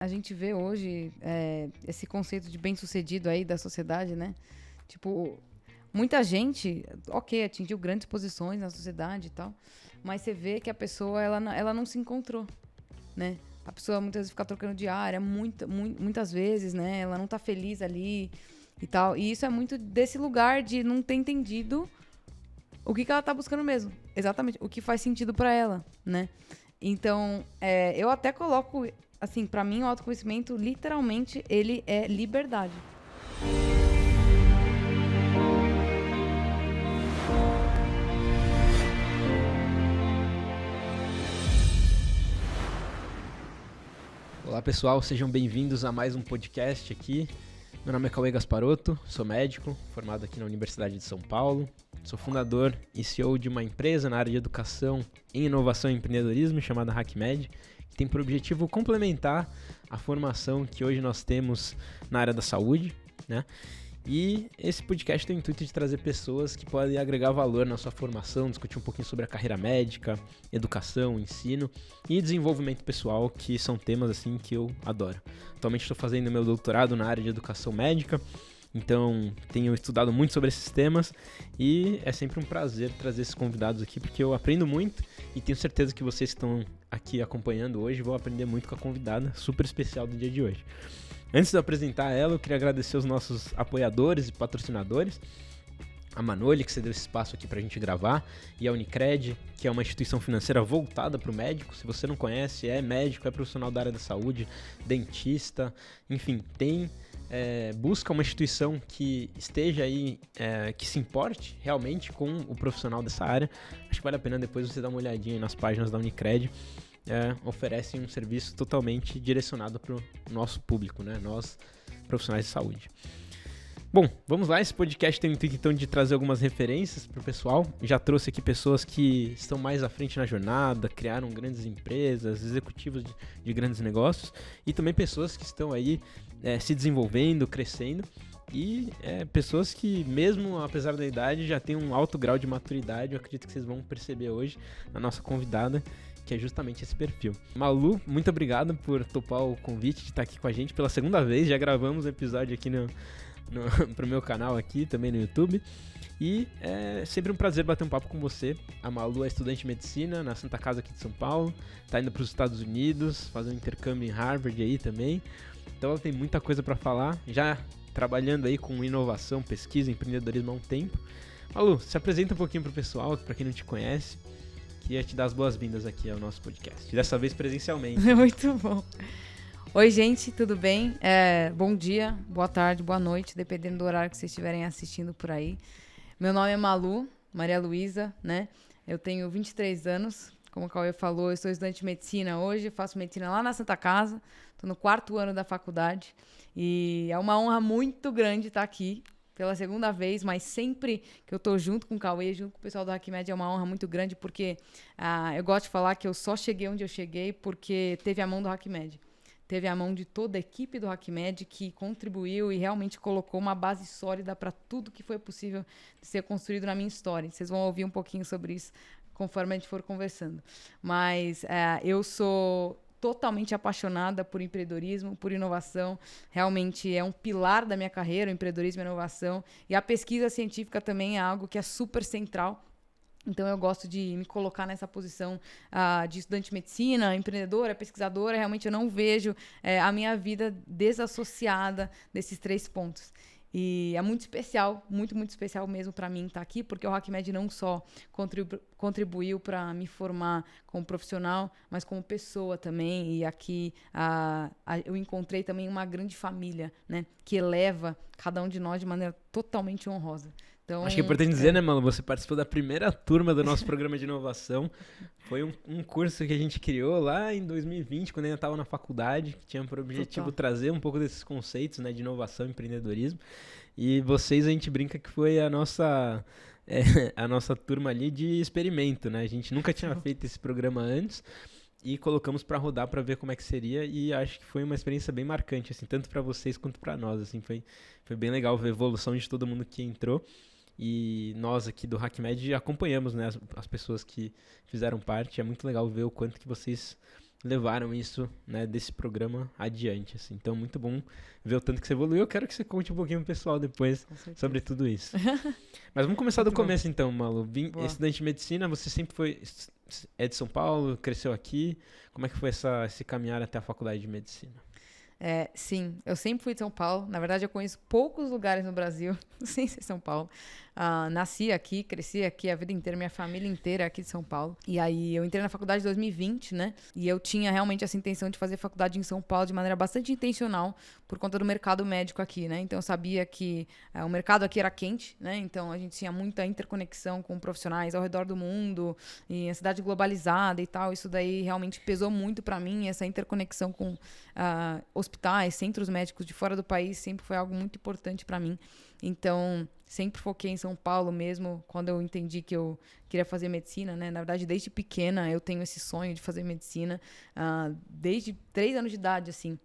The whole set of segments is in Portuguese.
A gente vê hoje esse conceito de bem-sucedido aí da sociedade, né? Tipo, muita gente, ok, atingiu grandes posições na sociedade e tal, mas você vê que a pessoa, ela não se encontrou, né? A pessoa muitas vezes fica trocando de área, muitas vezes, né? Ela não tá feliz ali e tal. E isso é muito desse lugar de não ter entendido o que ela tá buscando mesmo. Exatamente, o que faz sentido pra ela, né? Então, eu até coloco, assim, pra mim o autoconhecimento, literalmente, ele é liberdade. Olá pessoal, sejam bem-vindos a mais um podcast aqui. Meu nome é Cauê Gasparotto, sou médico, formado aqui na Universidade de São Paulo. Sou fundador e CEO de uma empresa na área de educação em inovação e empreendedorismo chamada HackMed, que tem por objetivo complementar a formação que hoje nós temos na área da saúde, né? E esse podcast tem o intuito de trazer pessoas que podem agregar valor na sua formação, discutir um pouquinho sobre a carreira médica, educação, ensino e desenvolvimento pessoal, que são temas assim que eu adoro. Atualmente estou fazendo meu doutorado na área de educação médica, então tenho estudado muito sobre esses temas e é sempre um prazer trazer esses convidados aqui, porque eu aprendo muito e tenho certeza que vocês que estão aqui acompanhando hoje vão aprender muito com a convidada super especial do dia de hoje. Antes de eu apresentar ela, eu queria agradecer os nossos apoiadores e patrocinadores. A Manoli, que cedeu esse espaço aqui pra gente gravar, e a Unicred, que é uma instituição financeira voltada para o médico. Se você não conhece, é médico, é profissional da área da saúde, dentista, enfim, busca uma instituição que esteja aí, que se importe realmente com o profissional dessa área. Acho que vale a pena depois você dar uma olhadinha aí nas páginas da Unicred. Oferecem um serviço totalmente direcionado para o nosso público, né? Nós, profissionais de saúde. Bom, vamos lá. Esse podcast tem o intuito então de trazer algumas referências para o pessoal. Já trouxe aqui pessoas que estão mais à frente na jornada, criaram grandes empresas, executivos de grandes negócios e também pessoas que estão aí se desenvolvendo, crescendo e pessoas que, mesmo apesar da idade, já têm um alto grau de maturidade. Eu acredito que vocês vão perceber hoje na nossa convidada, que é justamente esse perfil. Malu, muito obrigado por topar o convite de estar aqui com a gente pela segunda vez. Já gravamos um episódio aqui pro meu canal aqui, também no YouTube. E é sempre um prazer bater um papo com você. A Malu é estudante de medicina na Santa Casa aqui de São Paulo. Tá indo para os Estados Unidos, fazer um intercâmbio em Harvard aí também. Então ela tem muita coisa para falar. Já trabalhando aí com inovação, pesquisa, empreendedorismo há um tempo. Malu, se apresenta um pouquinho pro pessoal, para quem não te conhece. Queria te dar as boas-vindas aqui ao nosso podcast. Dessa vez presencialmente. Muito bom. Oi, gente, tudo bem? Bom dia, boa tarde, boa noite, dependendo do horário que vocês estiverem assistindo por aí. Meu nome é Malu, Maria Luísa, né? Eu tenho 23 anos, como o Cauê falou, eu sou estudante de medicina hoje, faço medicina lá na Santa Casa, estou no 4º ano da faculdade e é uma honra muito grande estar aqui pela segunda vez, mas sempre que eu tô junto com o Cauê, junto com o pessoal do HackMed, é uma honra muito grande, porque eu gosto de falar que eu só cheguei onde eu cheguei porque teve a mão do HackMed. Teve a mão de toda a equipe do HackMed que contribuiu e realmente colocou uma base sólida para tudo que foi possível de ser construído na minha história. Vocês vão ouvir um pouquinho sobre isso conforme a gente for conversando. Mas eu sou totalmente apaixonada por empreendedorismo, por inovação. Realmente é um pilar da minha carreira, o empreendedorismo e a inovação. E a pesquisa científica também é algo que é super central. Então, eu gosto de me colocar nessa posição de estudante de medicina, empreendedora, pesquisadora. Realmente, eu não vejo a minha vida desassociada desses 3 pontos. E é muito especial, muito, muito especial mesmo para mim estar aqui, porque o HackMed não só contribuiu para me formar como profissional, mas como pessoa também. E aqui eu encontrei também uma grande família, né, que eleva cada um de nós de maneira totalmente honrosa. Então, acho que é importante dizer, né, Malu? Você participou da primeira turma do nosso programa de inovação. Foi um curso que a gente criou lá em 2020, quando eu ainda estava na faculdade, que tinha por objetivo trazer um pouco desses conceitos, né, de inovação e empreendedorismo. E vocês, a gente brinca que foi a nossa turma ali de experimento, né? A gente nunca tinha feito esse programa antes e colocamos para rodar para ver como é que seria, e acho que foi uma experiência bem marcante, assim, tanto para vocês quanto para nós. Assim, foi bem legal ver a evolução de todo mundo que entrou. E nós aqui do HackMed acompanhamos, né, as pessoas que fizeram parte. É muito legal ver o quanto que vocês levaram isso, né, desse programa adiante, assim. Então, muito bom ver o tanto que você evoluiu. Eu quero que você conte um pouquinho pro pessoal depois sobre tudo isso. Mas vamos começar do começo, então, Malu. Estudante de medicina, você sempre é de São Paulo, cresceu aqui. Como é que foi esse caminhar até a faculdade de medicina? Sim, eu sempre fui de São Paulo. Na verdade, eu conheço poucos lugares no Brasil sem ser São Paulo. Nasci aqui, cresci aqui a vida inteira, minha família inteira é aqui de São Paulo. E aí eu entrei na faculdade em 2020, né? E eu tinha realmente essa intenção de fazer faculdade em São Paulo de maneira bastante intencional por conta do mercado médico aqui, né? Então eu sabia que o mercado aqui era quente, né? Então a gente tinha muita interconexão com profissionais ao redor do mundo e a cidade globalizada e tal. Isso daí realmente pesou muito para mim, essa interconexão com hospitais, centros médicos de fora do país sempre foi algo muito importante para mim. Então, sempre foquei em São Paulo mesmo, quando eu entendi que eu queria fazer medicina, né? Na verdade, desde pequena eu tenho esse sonho de fazer medicina, desde 3 anos de idade, assim.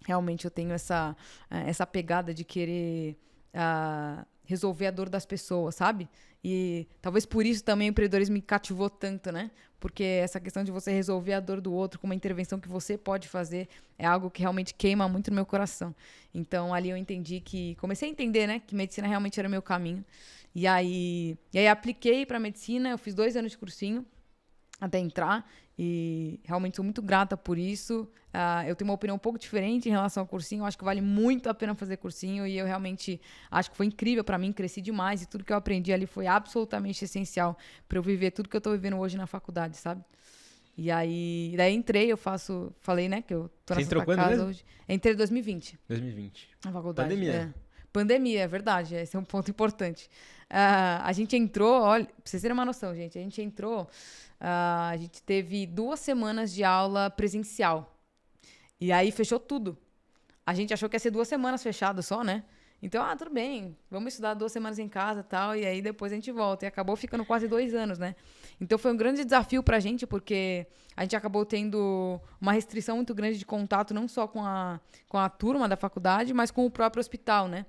Realmente eu tenho essa pegada de querer resolver a dor das pessoas, sabe? E talvez por isso também o empreendedorismo me cativou tanto, né? Porque essa questão de você resolver a dor do outro com uma intervenção que você pode fazer é algo que realmente queima muito no meu coração. Então, ali eu entendi comecei a entender, né? Que medicina realmente era o meu caminho. E aí apliquei para medicina, eu fiz 2 anos de cursinho até entrar e realmente sou muito grata por isso. Eu tenho uma opinião um pouco diferente em relação ao cursinho. Eu acho que vale muito a pena fazer cursinho e eu realmente acho que foi incrível para mim, cresci demais e tudo que eu aprendi ali foi absolutamente essencial para eu viver tudo que eu tô vivendo hoje na faculdade, sabe? E aí, daí entrei, falei, né, que eu tô na Santa Casa hoje. Entrei em 2020. 2020. Na faculdade. Pandemia. Pandemia, é verdade. Esse é um ponto importante. A gente entrou, olha, pra vocês terem uma noção, gente, a gente teve 2 semanas de aula presencial. E aí fechou tudo. A gente achou que ia ser 2 semanas fechado só, né? Então, tudo bem, vamos estudar 2 semanas em casa e tal, e aí depois a gente volta. E acabou ficando quase 2 anos, né? Então foi um grande desafio pra gente, porque a gente acabou tendo uma restrição muito grande de contato, não só com a turma da faculdade, mas com o próprio hospital, né?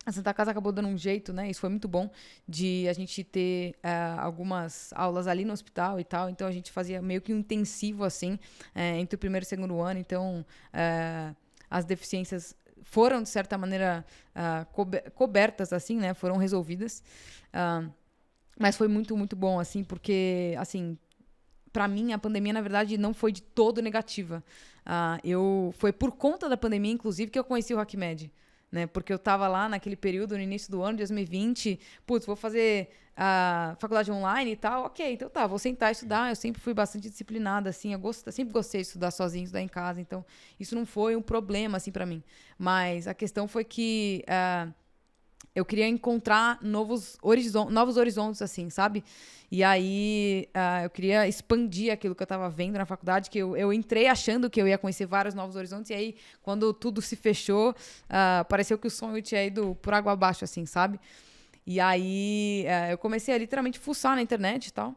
A Santa Casa acabou dando um jeito, né? Isso foi muito bom, de a gente ter algumas aulas ali no hospital e tal. Então, a gente fazia meio que um intensivo, assim, entre o primeiro e o segundo ano. Então, as deficiências foram, de certa maneira, cobertas, assim, né? Foram resolvidas. Mas foi muito, muito bom, assim, porque, assim, para mim, a pandemia, na verdade, não foi de todo negativa. Foi por conta da pandemia, inclusive, que eu conheci o HackMed. Né? Porque eu estava lá naquele período, no início do ano de 2020, vou fazer a faculdade online e tal, ok, então vou sentar e estudar. Eu sempre fui bastante disciplinada, assim, sempre gostei de estudar sozinha, estudar em casa, então isso não foi um problema, assim, para mim. Mas a questão foi que eu queria encontrar novos horizontes, assim, sabe? E aí eu queria expandir aquilo que eu estava vendo na faculdade, que eu entrei achando que eu ia conhecer vários novos horizontes, e aí, quando tudo se fechou, pareceu que o sonho tinha ido por água abaixo, assim, sabe? E aí eu comecei a literalmente fuçar na internet e tal,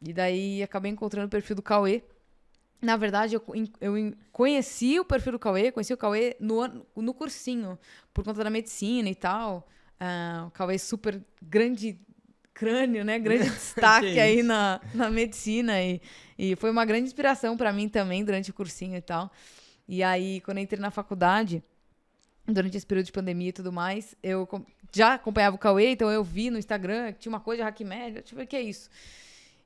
e daí acabei encontrando o perfil do Cauê. Na verdade, eu conheci o perfil do Cauê, conheci o Cauê no cursinho, por conta da medicina e tal. O Cauê super grande crânio, né? Grande destaque aí na medicina. E foi uma grande inspiração para mim também durante o cursinho e tal. E aí, quando eu entrei na faculdade, durante esse período de pandemia e tudo mais, eu já acompanhava o Cauê, então eu vi no Instagram que tinha uma coisa de HackMed. Tipo, o que é isso?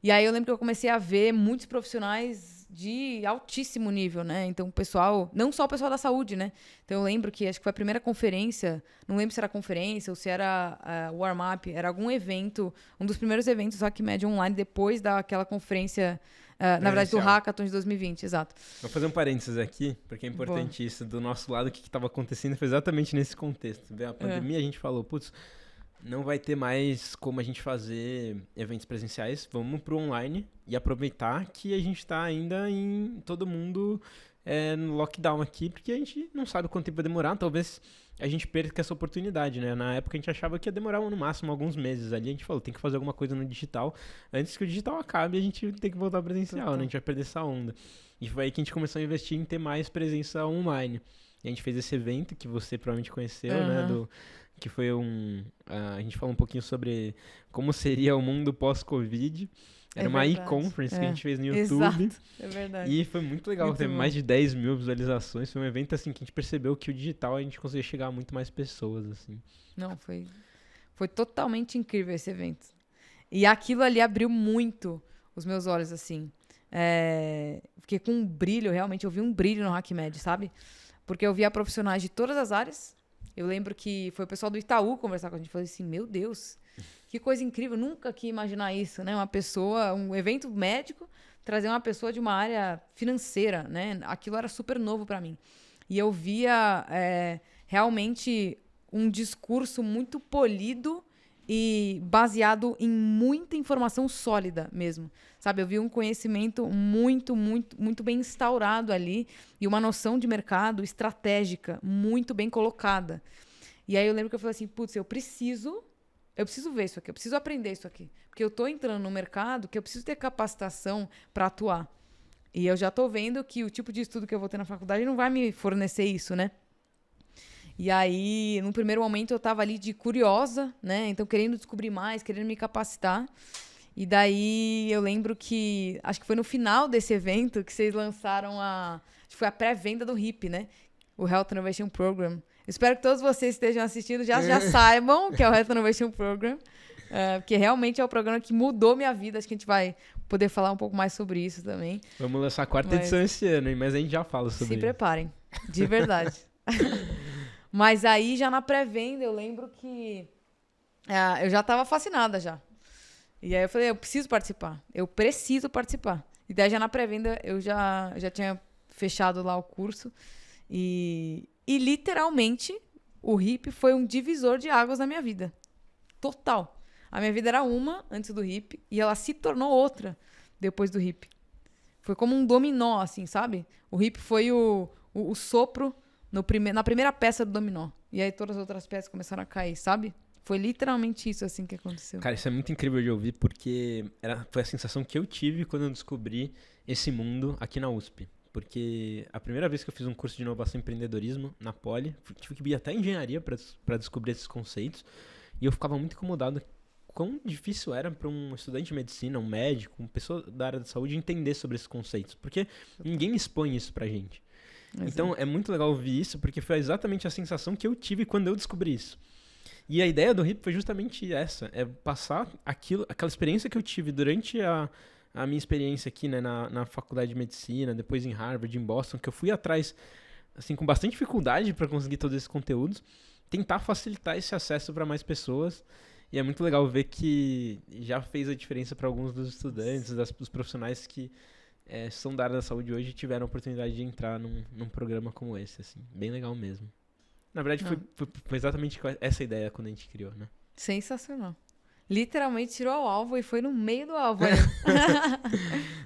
E aí eu lembro que eu comecei a ver muitos profissionais de altíssimo nível, né? Então, o pessoal, não só o pessoal da saúde, né? Então, eu lembro que acho que foi a primeira conferência, não lembro se era conferência ou se era warm-up, era algum evento, um dos primeiros eventos do HackMed online, depois daquela conferência, na verdade, do Hackathon de 2020, exato. Vou fazer um parênteses aqui, porque é importante isso. Do nosso lado, o que estava acontecendo foi exatamente nesse contexto. A pandemia, a gente falou, não vai ter mais como a gente fazer eventos presenciais, vamos pro online e aproveitar que a gente tá ainda todo mundo no lockdown aqui, porque a gente não sabe quanto tempo vai demorar, talvez a gente perca essa oportunidade, né? Na época a gente achava que ia demorar no máximo alguns meses ali, a gente falou, tem que fazer alguma coisa no digital, antes que o digital acabe a gente tem que voltar ao presencial, né? A gente vai perder essa onda. E foi aí que a gente começou a investir em ter mais presença online. E a gente fez esse evento que você provavelmente conheceu, né? Que foi a gente falou um pouquinho sobre como seria o mundo pós-Covid. Era uma e-conference que a gente fez no YouTube. Exato, é verdade. E foi muito legal, teve mais de 10 mil visualizações. Foi um evento assim que a gente percebeu que o digital a gente conseguia chegar a muito mais pessoas, assim. Não, foi totalmente incrível esse evento. E aquilo ali abriu muito os meus olhos, assim. Fiquei com um brilho, realmente, eu vi um brilho no HackMed, sabe? Porque eu via profissionais de todas as áreas. Eu lembro que foi o pessoal do Itaú conversar com a gente. Falei assim, meu Deus, que coisa incrível. Nunca que imaginar isso, né? Uma pessoa, um evento médico, trazer uma pessoa de uma área financeira, né? Aquilo era super novo para mim. E eu via realmente um discurso muito polido e baseado em muita informação sólida mesmo, sabe? Eu vi um conhecimento muito, muito, muito bem instaurado ali e uma noção de mercado estratégica muito bem colocada. E aí eu lembro que eu falei assim, putz, eu preciso ver isso aqui, eu preciso aprender isso aqui, porque eu estou entrando no mercado que eu preciso ter capacitação para atuar. E eu já estou vendo que o tipo de estudo que eu vou ter na faculdade não vai me fornecer isso, né? E aí, no primeiro momento, eu estava ali de curiosa, né? Então, querendo descobrir mais, querendo me capacitar. E daí, eu lembro que... Acho que foi no final desse evento que vocês lançaram acho que foi a pré-venda do HIP, né? O Health Innovation Program. Espero que todos vocês que estejam assistindo já saibam que é o Health Innovation Program. Porque realmente é o programa que mudou minha vida. Acho que a gente vai poder falar um pouco mais sobre isso também. Vamos lançar a quarta edição esse ano, mas a gente já fala sobre isso. Se preparem, de verdade. Mas aí, já na pré-venda, eu lembro que eu já estava fascinada já. E aí eu falei, eu preciso participar. E daí, já na pré-venda, eu já tinha fechado lá o curso. E literalmente, o HIP foi um divisor de águas na minha vida. Total. A minha vida era uma antes do HIP e ela se tornou outra depois do HIP. Foi como um dominó, assim, sabe? O HIP foi o sopro na primeira peça do dominó. E aí todas as outras peças começaram a cair, sabe? Foi literalmente isso, assim, que aconteceu. Cara, isso é muito incrível de ouvir, porque foi a sensação que eu tive quando eu descobri esse mundo aqui na USP. Porque a primeira vez que eu fiz um curso de inovação e empreendedorismo na Poli, tive que ir até engenharia para descobrir esses conceitos. E eu ficava muito incomodado quão difícil era para um estudante de medicina, um médico, uma pessoa da área da saúde entender sobre esses conceitos. Porque ninguém expõe isso pra gente. Então, é muito legal ouvir isso, porque foi exatamente a sensação que eu tive quando eu descobri isso. E a ideia do HIP foi justamente essa, é passar aquela experiência que eu tive durante a minha experiência aqui, né, na faculdade de medicina, depois em Harvard, em Boston, que eu fui atrás, assim, com bastante dificuldade para conseguir todos esses conteúdos, tentar facilitar esse acesso para mais pessoas. E é muito legal ver que já fez a diferença para alguns dos estudantes, dos profissionais que são da área da saúde hoje e tiveram a oportunidade de entrar num programa como esse, assim. Bem legal mesmo. Na verdade, foi exatamente essa ideia quando a gente criou, né? Sensacional. Literalmente tirou o alvo e foi no meio do alvo.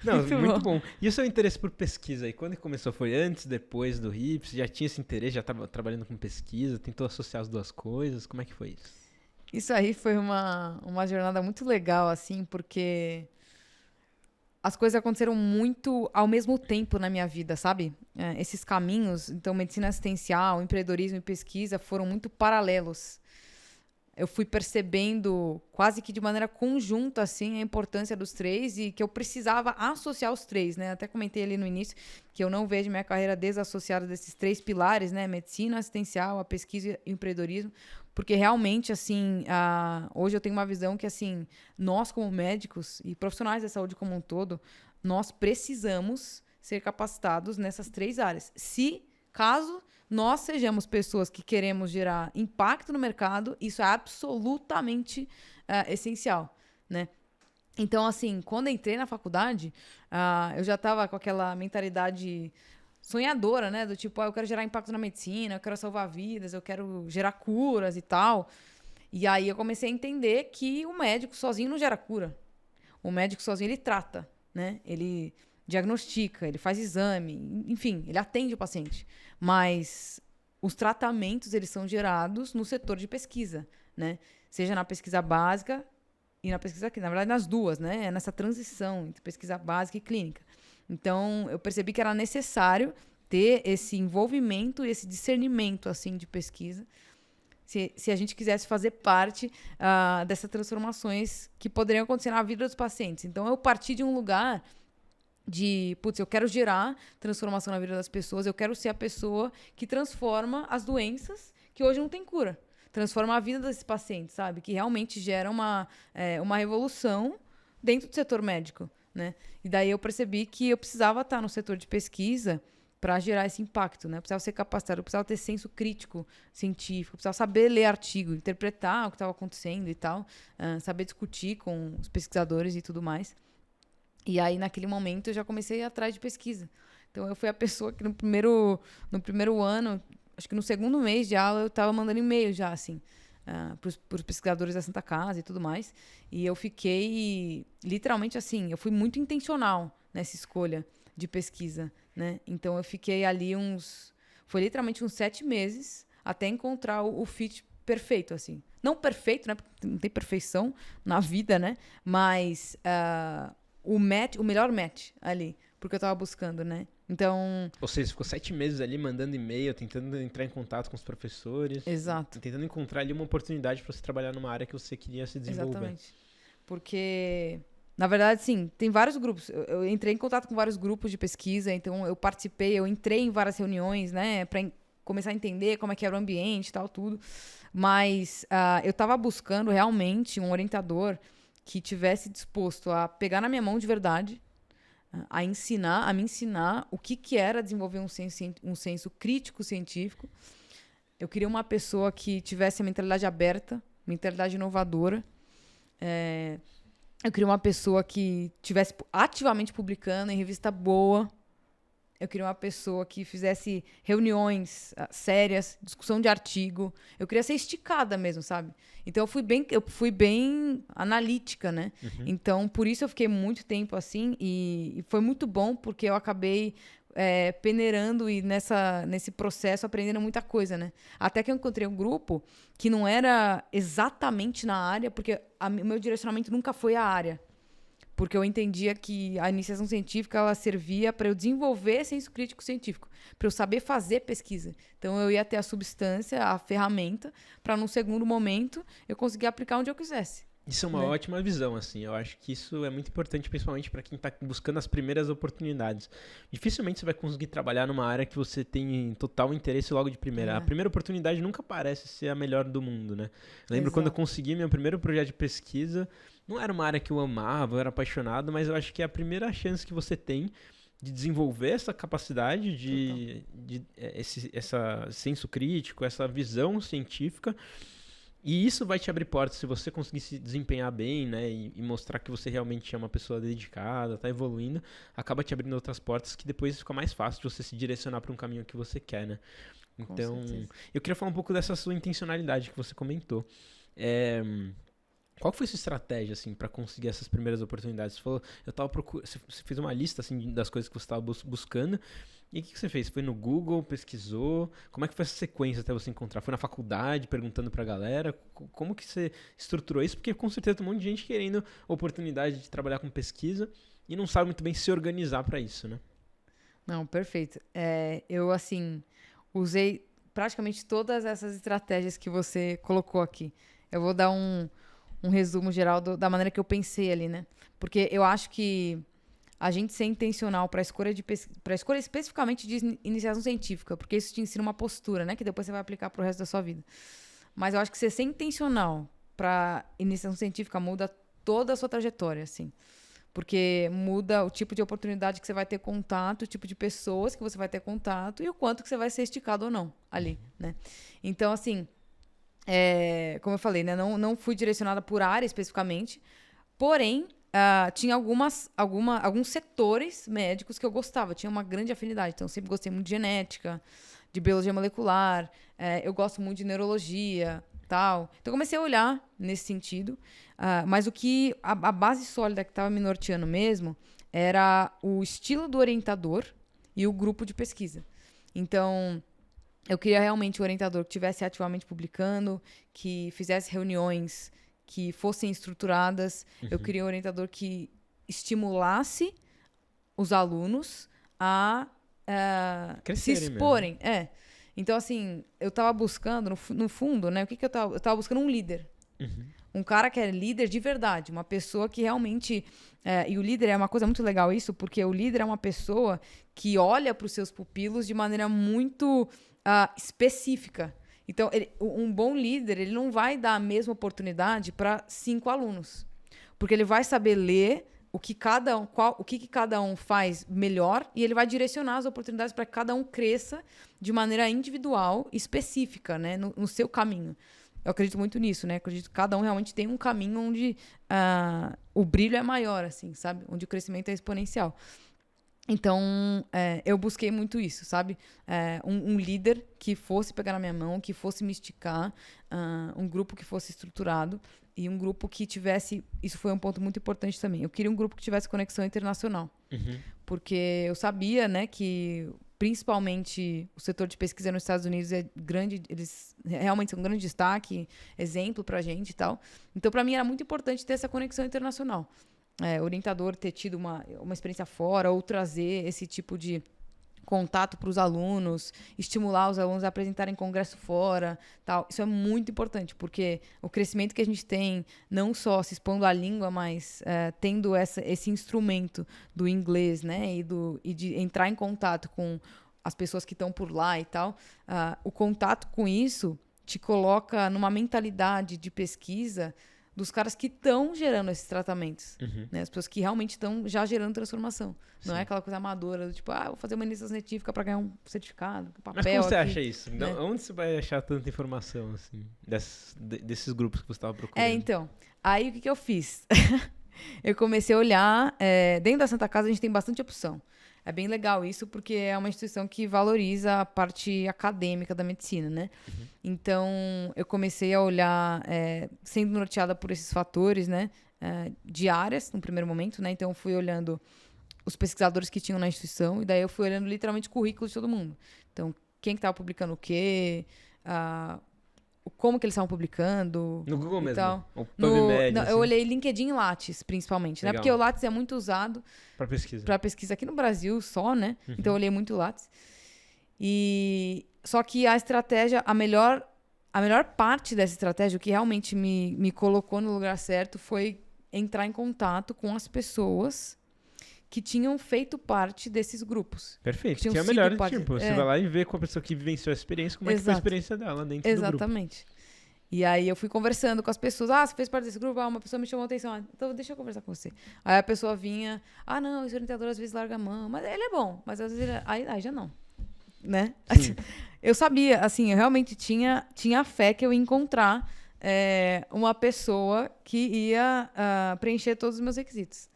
Não, muito bom. E o seu interesse por pesquisa aí? Quando começou? Foi antes, depois do HIP? Você já tinha esse interesse? Já estava trabalhando com pesquisa? Tentou associar as duas coisas? Como é que foi isso? Isso aí foi uma jornada muito legal, assim, porque as coisas aconteceram muito ao mesmo tempo na minha vida, sabe? Esses caminhos, então, medicina assistencial, empreendedorismo e pesquisa foram muito paralelos. Eu fui percebendo quase que de maneira conjunta, assim, a importância dos três e que eu precisava associar os três, né? Até comentei ali no início que eu não vejo minha carreira desassociada desses três pilares, né? Medicina assistencial, a pesquisa e o empreendedorismo, porque realmente, assim, hoje eu tenho uma visão que, assim, nós como médicos e profissionais da saúde como um todo, nós precisamos ser capacitados nessas três áreas. Caso nós sejamos pessoas que queremos gerar impacto no mercado, isso é absolutamente essencial, né? Então, assim, quando eu entrei na faculdade, eu já estava com aquela mentalidade sonhadora, né? Do tipo, eu quero gerar impacto na medicina, eu quero salvar vidas, eu quero gerar curas e tal. E aí eu comecei a entender que o médico sozinho não gera cura. O médico sozinho, ele trata, né? Ele diagnostica, ele faz exame, enfim, ele atende o paciente. Mas os tratamentos, eles são gerados no setor de pesquisa, né? Seja na pesquisa básica e na pesquisa clínica. Na verdade, nas duas, né? É nessa transição entre pesquisa básica e clínica. Então, eu percebi que era necessário ter esse envolvimento, esse discernimento, assim, de pesquisa se a gente quisesse fazer parte dessas transformações que poderiam acontecer na vida dos pacientes. Então, eu parti de um lugar de, eu quero gerar transformação na vida das pessoas, eu quero ser a pessoa que transforma as doenças que hoje não tem cura. Transforma a vida desses pacientes, sabe? Que realmente gera uma revolução dentro do setor médico, né? E daí eu percebi que eu precisava estar no setor de pesquisa para gerar esse impacto, né? Eu precisava ser capacitado, eu precisava ter senso crítico científico, eu precisava saber ler artigo, interpretar o que estava acontecendo e tal, saber discutir com os pesquisadores e tudo mais. E aí, naquele momento, eu já comecei a ir atrás de pesquisa. Então, eu fui a pessoa que no primeiro ano, acho que no segundo mês de aula, eu estava mandando e-mail já, assim, para os pesquisadores da Santa Casa e tudo mais. E eu fiquei, literalmente assim, eu fui muito intencional nessa escolha de pesquisa, né? Então, eu fiquei ali foi literalmente uns 7 meses até encontrar o fit perfeito, assim. Não perfeito, né? Porque não tem perfeição na vida, né? Mas o melhor match ali, porque eu tava buscando, né? Então... Ou seja, ficou 7 meses ali mandando e-mail, tentando entrar em contato com os professores. Exato. Tentando encontrar ali uma oportunidade para você trabalhar numa área que você queria se desenvolver. Exatamente. Porque, na verdade, sim, tem vários grupos. Eu entrei em contato com vários grupos de pesquisa, então eu participei, eu entrei em várias reuniões, né? Para começar a entender como é que era o ambiente e tal, tudo. Mas eu tava buscando realmente um orientador que tivesse disposto a pegar na minha mão de verdade, a me ensinar o que era desenvolver um senso crítico científico. Eu queria uma pessoa que tivesse a mentalidade aberta, mentalidade inovadora. Eu queria uma pessoa que estivesse ativamente publicando em revista boa. Eu queria uma pessoa que fizesse reuniões sérias, discussão de artigo. Eu queria ser esticada mesmo, sabe? Então, eu fui bem analítica, né? Uhum. Então, por isso eu fiquei muito tempo assim. E foi muito bom, porque eu acabei peneirando e nesse processo aprendendo muita coisa, né? Até que eu encontrei um grupo que não era exatamente na área, porque o meu direcionamento nunca foi a área. Porque eu entendia que a iniciação científica ela servia para eu desenvolver senso crítico científico, para eu saber fazer pesquisa. Então, eu ia ter a substância, a ferramenta, para, num segundo momento, eu conseguir aplicar onde eu quisesse. Isso é uma ótima visão, assim. Eu acho que isso é muito importante, principalmente para quem está buscando as primeiras oportunidades. Dificilmente você vai conseguir trabalhar numa área que você tem total interesse logo de primeira. A primeira oportunidade nunca parece ser a melhor do mundo, né? Eu lembro quando eu consegui meu primeiro projeto de pesquisa, não era uma área que eu amava, eu era apaixonado, mas eu acho que é a primeira chance que você tem de desenvolver essa capacidade essa senso crítico, essa visão científica. E isso vai te abrir portas, se você conseguir se desempenhar bem, né, e mostrar que você realmente é uma pessoa dedicada, tá evoluindo, acaba te abrindo outras portas que depois fica mais fácil de você se direcionar para um caminho que você quer, né? Então, eu queria falar um pouco dessa sua intencionalidade que você comentou. Qual foi a sua estratégia, assim, para conseguir essas primeiras oportunidades? Você falou, você fez uma lista, assim, das coisas que você estava buscando. E o que você fez? Foi no Google, pesquisou? Como é que foi essa sequência até você encontrar? Foi na faculdade, perguntando pra galera? Como que você estruturou isso? Porque com certeza tem um monte de gente querendo oportunidade de trabalhar com pesquisa e não sabe muito bem se organizar para isso, né? Não, perfeito. Eu, assim, usei praticamente todas essas estratégias que você colocou aqui. Eu vou dar um resumo geral da maneira que eu pensei ali, né? Porque eu acho que a gente ser intencional para a escolha especificamente de iniciação científica, porque isso te ensina uma postura, né? Que depois você vai aplicar pro resto da sua vida. Mas eu acho que você ser intencional para iniciação científica muda toda a sua trajetória, assim. Porque muda o tipo de oportunidade que você vai ter contato, o tipo de pessoas que você vai ter contato e o quanto que você vai ser esticado ou não ali, né? Então, assim, como eu falei, né? Não fui direcionada por área especificamente, porém, tinha alguns setores médicos que eu gostava, tinha uma grande afinidade. Então, eu sempre gostei muito de genética, de biologia molecular, eu gosto muito de neurologia, tal. Então, eu comecei a olhar nesse sentido. Mas a base sólida que estava me norteando mesmo era o estilo do orientador e o grupo de pesquisa. Então, eu queria realmente um orientador que estivesse ativamente publicando, que fizesse reuniões que fossem estruturadas. Uhum. Eu queria um orientador que estimulasse os alunos a se exporem. Então, assim, eu tava buscando, no fundo, né? O que eu tava? Eu tava buscando um líder. Um cara que é líder de verdade, uma pessoa que realmente... e o líder é uma coisa muito legal isso, porque o líder é uma pessoa que olha para os seus pupilos de maneira muito específica. Então, um bom líder, ele não vai dar a mesma oportunidade para 5 alunos. Porque ele vai saber ler o que cada um faz melhor e ele vai direcionar as oportunidades para que cada um cresça de maneira individual, específica, né, no seu caminho. Eu acredito muito nisso, né? Acredito que cada um realmente tem um caminho onde o brilho é maior, assim, sabe? Onde o crescimento é exponencial. Então, eu busquei muito isso, sabe? Um líder que fosse pegar na minha mão, que fosse me esticar, um grupo que fosse estruturado e um grupo que tivesse... Isso foi um ponto muito importante também. Eu queria um grupo que tivesse conexão internacional. Porque eu sabia, né, que principalmente o setor de pesquisa nos Estados Unidos é grande, eles realmente são um grande destaque, exemplo pra gente e tal. Então, para mim, era muito importante ter essa conexão internacional. Orientador ter tido uma experiência fora ou trazer esse tipo de contato para os alunos, estimular os alunos a apresentarem congresso fora, tal. Isso é muito importante, porque o crescimento que a gente tem, não só se expondo à língua, mas tendo esse instrumento do inglês, né, e de entrar em contato com as pessoas que estão por lá e tal, o contato com isso te coloca numa mentalidade de pesquisa dos caras que estão gerando esses tratamentos. Né? As pessoas que realmente estão já gerando transformação. Sim. Não é aquela coisa amadora, do tipo, vou fazer uma iniciação científica para ganhar um certificado, um papel. Mas como você aqui, acha isso? né? Onde você vai achar tanta informação, assim, desses grupos que você estava procurando? Então. Aí, o que eu fiz? Eu comecei a olhar... dentro da Santa Casa, a gente tem bastante opção. É bem legal isso, porque é uma instituição que valoriza a parte acadêmica da medicina, né? Então, eu comecei a olhar, sendo norteada por esses fatores, né? De áreas, no primeiro momento, né? Então, eu fui olhando os pesquisadores que tinham na instituição, e daí eu fui olhando literalmente o currículo de todo mundo. Então, quem que estava publicando o quê, como que eles estavam publicando. No Google mesmo? Tal. Ou PubMed, assim? Eu olhei LinkedIn e Lattes, principalmente, né? Porque o Lattes é muito usado para pesquisa. Para pesquisa aqui no Brasil só, né? Então eu olhei muito o Lattes. Só que a estratégia, a melhor parte dessa estratégia, o que realmente me colocou no lugar certo, foi entrar em contato com as pessoas que tinham feito parte desses grupos. Perfeito, que é o melhor, tipo, você vai lá e vê com a pessoa que vivenciou a experiência, como é que foi a experiência dela dentro do grupo. Exatamente. E aí eu fui conversando com as pessoas. Você fez parte desse grupo? Uma pessoa me chamou a atenção. Então deixa eu conversar com você. Aí a pessoa vinha. Não, esse orientador às vezes larga a mão. Mas ele é bom. Mas às vezes aí já não. Né? Eu sabia, assim, eu realmente tinha fé que eu ia encontrar uma pessoa que ia preencher todos os meus requisitos.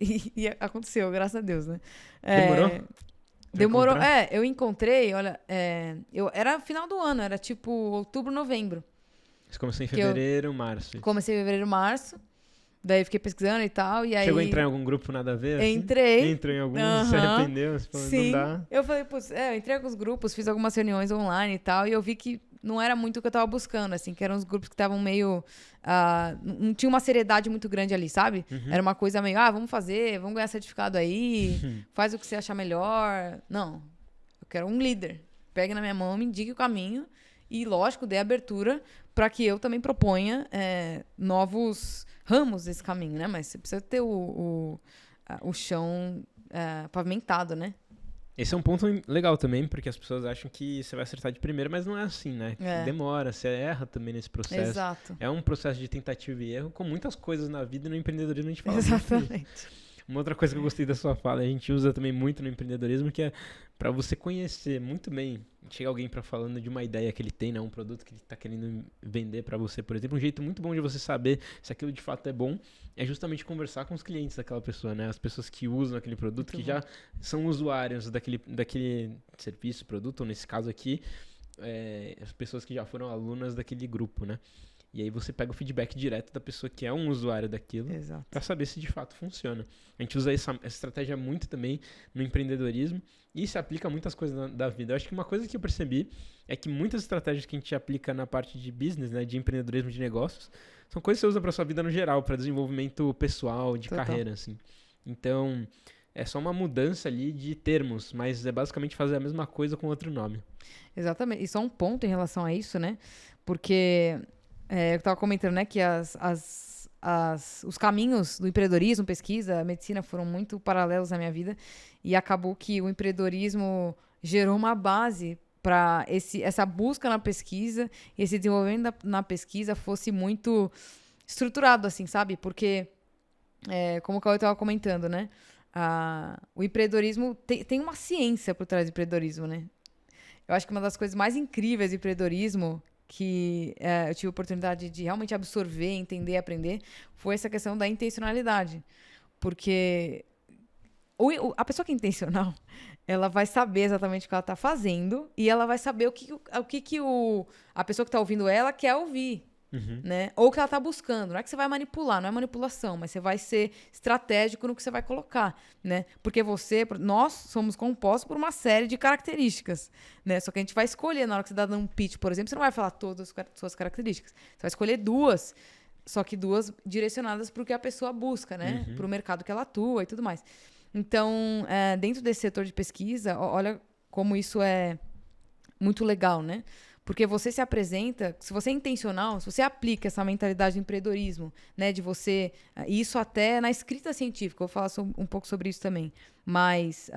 E aconteceu, graças a Deus, né? Demorou. Eu encontrei, olha, era final do ano, era tipo outubro, novembro. Você começou em fevereiro, março. Comecei em fevereiro, março. Daí fiquei pesquisando e tal. E aí... Chegou a entrar em algum grupo nada a ver? Assim? Entrei. Entrou em algum, você arrependeu? Você falou, sim. Não dá. Eu falei, eu entrei em alguns grupos, fiz algumas reuniões online e tal. E eu vi que não era muito o que eu tava buscando, assim. Que eram os grupos que estavam meio... não tinha uma seriedade muito grande ali, sabe? Era uma coisa meio, vamos fazer, vamos ganhar certificado aí. Faz o que você achar melhor. Não. Eu quero um líder. Pegue na minha mão, me indique o caminho. E, lógico, dê abertura para que eu também proponha novos ramos desse caminho, né? Mas você precisa ter o chão pavimentado, né? Esse é um ponto legal também, porque as pessoas acham que você vai acertar de primeira, mas não é assim, né? Demora, você erra também nesse processo. Exato. É um processo de tentativa e erro, com muitas coisas na vida e no empreendedorismo a gente fala Exatamente. Uma outra coisa que eu gostei da sua fala, a gente usa também muito no empreendedorismo, que é para você conhecer muito bem, chega alguém para falando de uma ideia que ele tem, né, um produto que ele está querendo vender para você, por exemplo, um jeito muito bom de você saber se aquilo de fato é bom, é justamente conversar com os clientes daquela pessoa, né, as pessoas que usam aquele produto, muito que bom. Já são usuários daquele serviço, produto, ou nesse caso aqui, as pessoas que já foram alunas daquele grupo, né. E aí você pega o feedback direto da pessoa que é um usuário daquilo para saber se de fato funciona. A gente usa essa estratégia muito também no empreendedorismo e se aplica a muitas coisas da vida. Eu acho que uma coisa que eu percebi é que muitas estratégias que a gente aplica na parte de business, né, de empreendedorismo de negócios, são coisas que você usa para sua vida no geral, para desenvolvimento pessoal, de carreira, assim. Então, é só uma mudança ali de termos, mas é basicamente fazer a mesma coisa com outro nome. Exatamente. E só um ponto em relação a isso, né? Porque eu estava comentando, né, que os caminhos do empreendedorismo, pesquisa, medicina foram muito paralelos na minha vida e acabou que o empreendedorismo gerou uma base para essa busca na pesquisa e esse desenvolvimento na pesquisa fosse muito estruturado, assim, sabe? Porque, como o Cauê estava comentando, né? O empreendedorismo tem uma ciência por trás do empreendedorismo, né? Eu acho que uma das coisas mais incríveis do empreendedorismo que eu tive a oportunidade de realmente absorver, entender e aprender foi essa questão da intencionalidade. Porque a pessoa que é intencional, ela vai saber exatamente o que ela está fazendo e ela vai saber o que a pessoa que está ouvindo ela quer ouvir. Uhum. Né? Ou o que ela está buscando. Não é que você vai manipular, não é manipulação, mas você vai ser estratégico no que você vai colocar, né? Porque nós somos compostos por uma série de características, né? Só que a gente vai escolher, na hora que você está dando um pitch, por exemplo, você não vai falar todas as suas características. Você vai escolher duas, só que duas direcionadas para o que a pessoa busca, né? Uhum. Para o mercado que ela atua e tudo mais. Então, dentro desse setor de pesquisa, olha como isso é muito legal, né? Porque você se apresenta, se você é intencional, se você aplica essa mentalidade do empreendedorismo, né, de você, isso até na escrita científica, eu vou falar um pouco sobre isso também, mas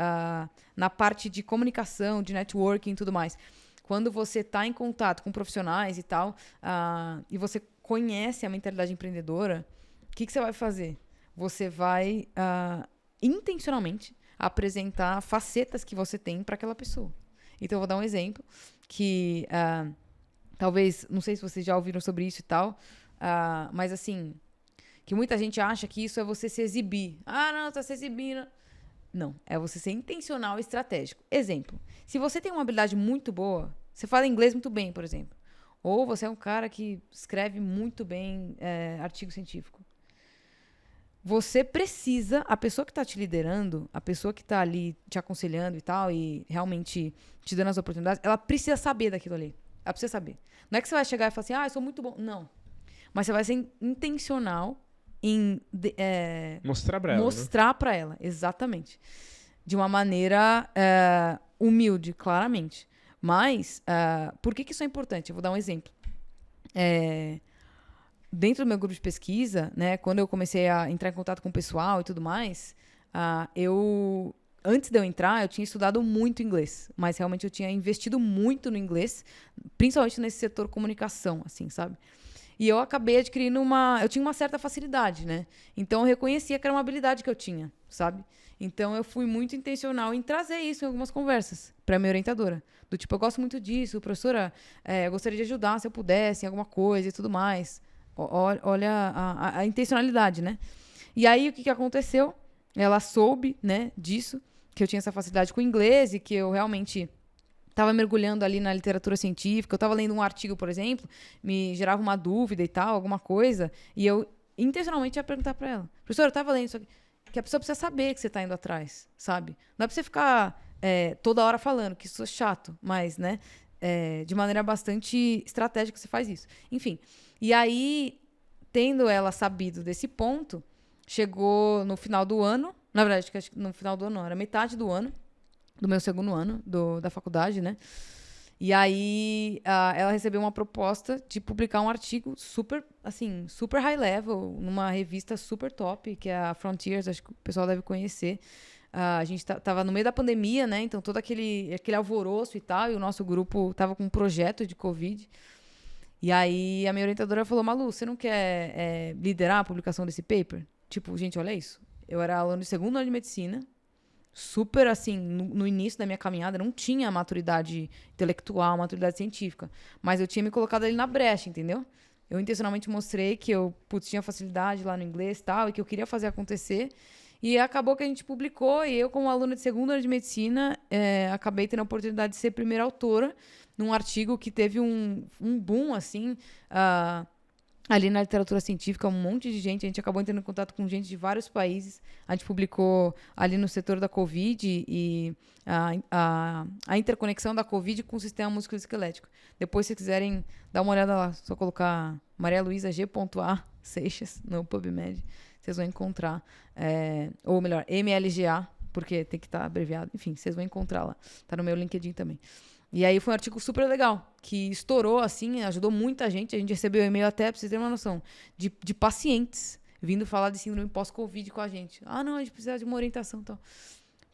na parte de comunicação, de networking e tudo mais, quando você está em contato com profissionais e tal, e você conhece a mentalidade empreendedora, o que você vai fazer? Você vai intencionalmente apresentar facetas que você tem para aquela pessoa. Então, eu vou dar um exemplo que talvez, não sei se vocês já ouviram sobre isso e tal, mas assim, que muita gente acha que isso é você se exibir. Não, tá se exibindo. Não, é você ser intencional e estratégico. Exemplo, se você tem uma habilidade muito boa, você fala inglês muito bem, por exemplo, ou você é um cara que escreve muito bem artigo científico, você precisa, a pessoa que está te liderando, a pessoa que está ali te aconselhando e tal, e realmente te dando as oportunidades, ela precisa saber daquilo ali. Ela precisa saber. Não é que você vai chegar e falar assim, eu sou muito bom. Não. Mas você vai ser intencional em Mostrar para ela. Exatamente. De uma maneira humilde, claramente. Mas, por que isso é importante? Eu vou dar um exemplo. Dentro do meu grupo de pesquisa, né, quando eu comecei a entrar em contato com o pessoal e tudo mais, antes de eu entrar, eu tinha estudado muito inglês, mas realmente eu tinha investido muito no inglês, principalmente nesse setor comunicação, assim, sabe? E eu acabei adquirindo eu tinha uma certa facilidade, né? Então eu reconhecia que era uma habilidade que eu tinha, sabe? Então eu fui muito intencional em trazer isso em algumas conversas para minha orientadora. Do tipo, eu gosto muito disso, professora, eu gostaria de ajudar se eu pudesse em alguma coisa e tudo mais. Olha a intencionalidade, né? E aí, o que aconteceu? Ela soube, né, disso, que eu tinha essa facilidade com o inglês e que eu realmente estava mergulhando ali na literatura científica. Eu estava lendo um artigo, por exemplo, me gerava uma dúvida e tal, alguma coisa, e eu intencionalmente ia perguntar para ela. Professora, eu estava lendo isso aqui. Que a pessoa precisa saber que você está indo atrás, sabe? Não é para você ficar toda hora falando, que isso é chato, mas, né, de maneira bastante estratégica você faz isso. Enfim, e aí, tendo ela sabido desse ponto, chegou no final do ano, na verdade, acho que no final do ano não, era metade do ano, do meu segundo ano da faculdade, né? E aí, ela recebeu uma proposta de publicar um artigo super, assim, super high level, numa revista super top, que é a Frontiers, acho que o pessoal deve conhecer. A gente tava no meio da pandemia, né? Então, todo aquele alvoroço e tal, e o nosso grupo tava com um projeto de Covid. E aí, a minha orientadora falou, Malu, você não quer liderar a publicação desse paper? Tipo, gente, olha isso. Eu era aluno de segundo ano de medicina, super, assim, no início da minha caminhada, não tinha maturidade intelectual, maturidade científica. Mas eu tinha me colocado ali na brecha, entendeu? Eu intencionalmente mostrei que eu, tinha facilidade lá no inglês e tal, e que eu queria fazer acontecer. E acabou que a gente publicou, e eu, como aluna de segundo ano de medicina, acabei tendo a oportunidade de ser primeira autora num artigo que teve um boom, assim, ali na literatura científica, um monte de gente. A gente acabou entrando em contato com gente de vários países. A gente publicou ali no setor da Covid e a interconexão da Covid com o sistema musculoesquelético. Depois, se quiserem dar uma olhada lá, só colocar Maria Luísa G.A. Seixas no PubMed, vocês vão encontrar. Ou melhor, MLGA, porque tem que estar abreviado. Enfim, vocês vão encontrar lá. Tá no meu LinkedIn também. E aí foi um artigo super legal, que estourou, assim, ajudou muita gente. A gente recebeu e-mail até, pra vocês terem uma noção, de pacientes vindo falar de síndrome pós-Covid com a gente. Ah, não, a gente precisa de uma orientação e tal.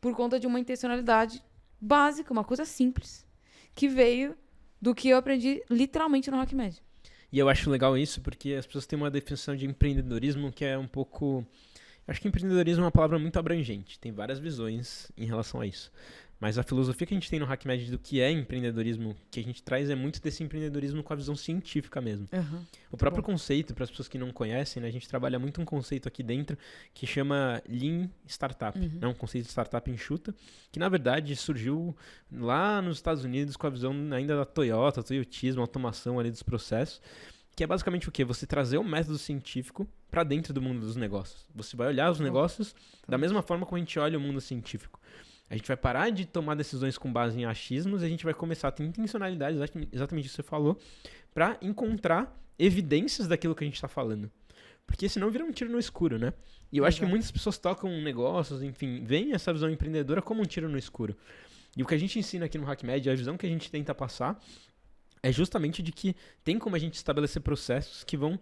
Por conta de uma intencionalidade básica, uma coisa simples, que veio do que eu aprendi literalmente no HackMed. E eu acho legal isso porque as pessoas têm uma definição de empreendedorismo que é um pouco... Acho que empreendedorismo é uma palavra muito abrangente. Tem várias visões em relação a isso. Mas a filosofia que a gente tem no HackMed do que é empreendedorismo, que a gente traz é muito desse empreendedorismo com a visão científica mesmo. Uhum. O próprio conceito, para as pessoas que não conhecem, né, a gente trabalha muito um conceito aqui dentro que chama Lean Startup. É um conceito de startup enxuta, que na verdade surgiu lá nos Estados Unidos com a visão ainda da Toyota, Toyotismo, automação ali dos processos. Que é basicamente o quê? Você trazer um método científico para dentro do mundo dos negócios. Você vai olhar os negócios da mesma forma como a gente olha o mundo científico. A gente vai parar de tomar decisões com base em achismos e a gente vai começar a ter intencionalidade, exatamente isso que você falou, para encontrar evidências daquilo que a gente está falando. Porque senão vira um tiro no escuro, né? E eu acho que muitas pessoas tocam negócios, enfim, veem essa visão empreendedora como um tiro no escuro. E o que a gente ensina aqui no HackMed, a visão que a gente tenta passar, é justamente de que tem como a gente estabelecer processos que vão...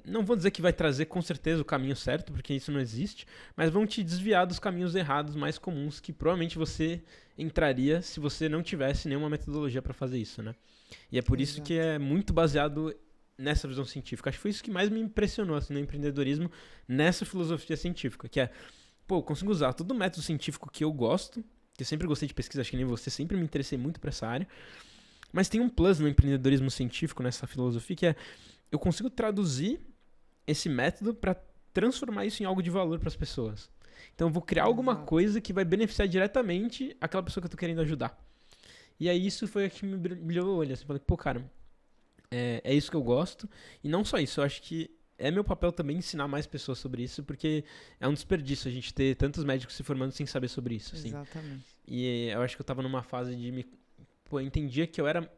não vou dizer que vai trazer com certeza o caminho certo, porque isso não existe, mas vão te desviar dos caminhos errados mais comuns que provavelmente você entraria se você não tivesse nenhuma metodologia para fazer isso, né? E é por isso que é muito baseado nessa visão científica. Acho que foi isso que mais me impressionou assim, no empreendedorismo, nessa filosofia científica, que é, eu consigo usar todo o método científico que eu gosto, que eu sempre gostei de pesquisa, acho que nem você, sempre me interessei muito para essa área, mas tem um plus no empreendedorismo científico, nessa filosofia, que é eu consigo traduzir esse método para transformar isso em algo de valor para as pessoas. Então eu vou criar alguma coisa que vai beneficiar diretamente aquela pessoa que eu estou querendo ajudar. E aí isso foi o que me brilhou o olho. Assim, falei, cara, é isso que eu gosto. E não só isso, eu acho que é meu papel também ensinar mais pessoas sobre isso, porque é um desperdício a gente ter tantos médicos se formando sem saber sobre isso. Assim. Exatamente. E eu acho que eu estava numa fase de eu entendia que eu era,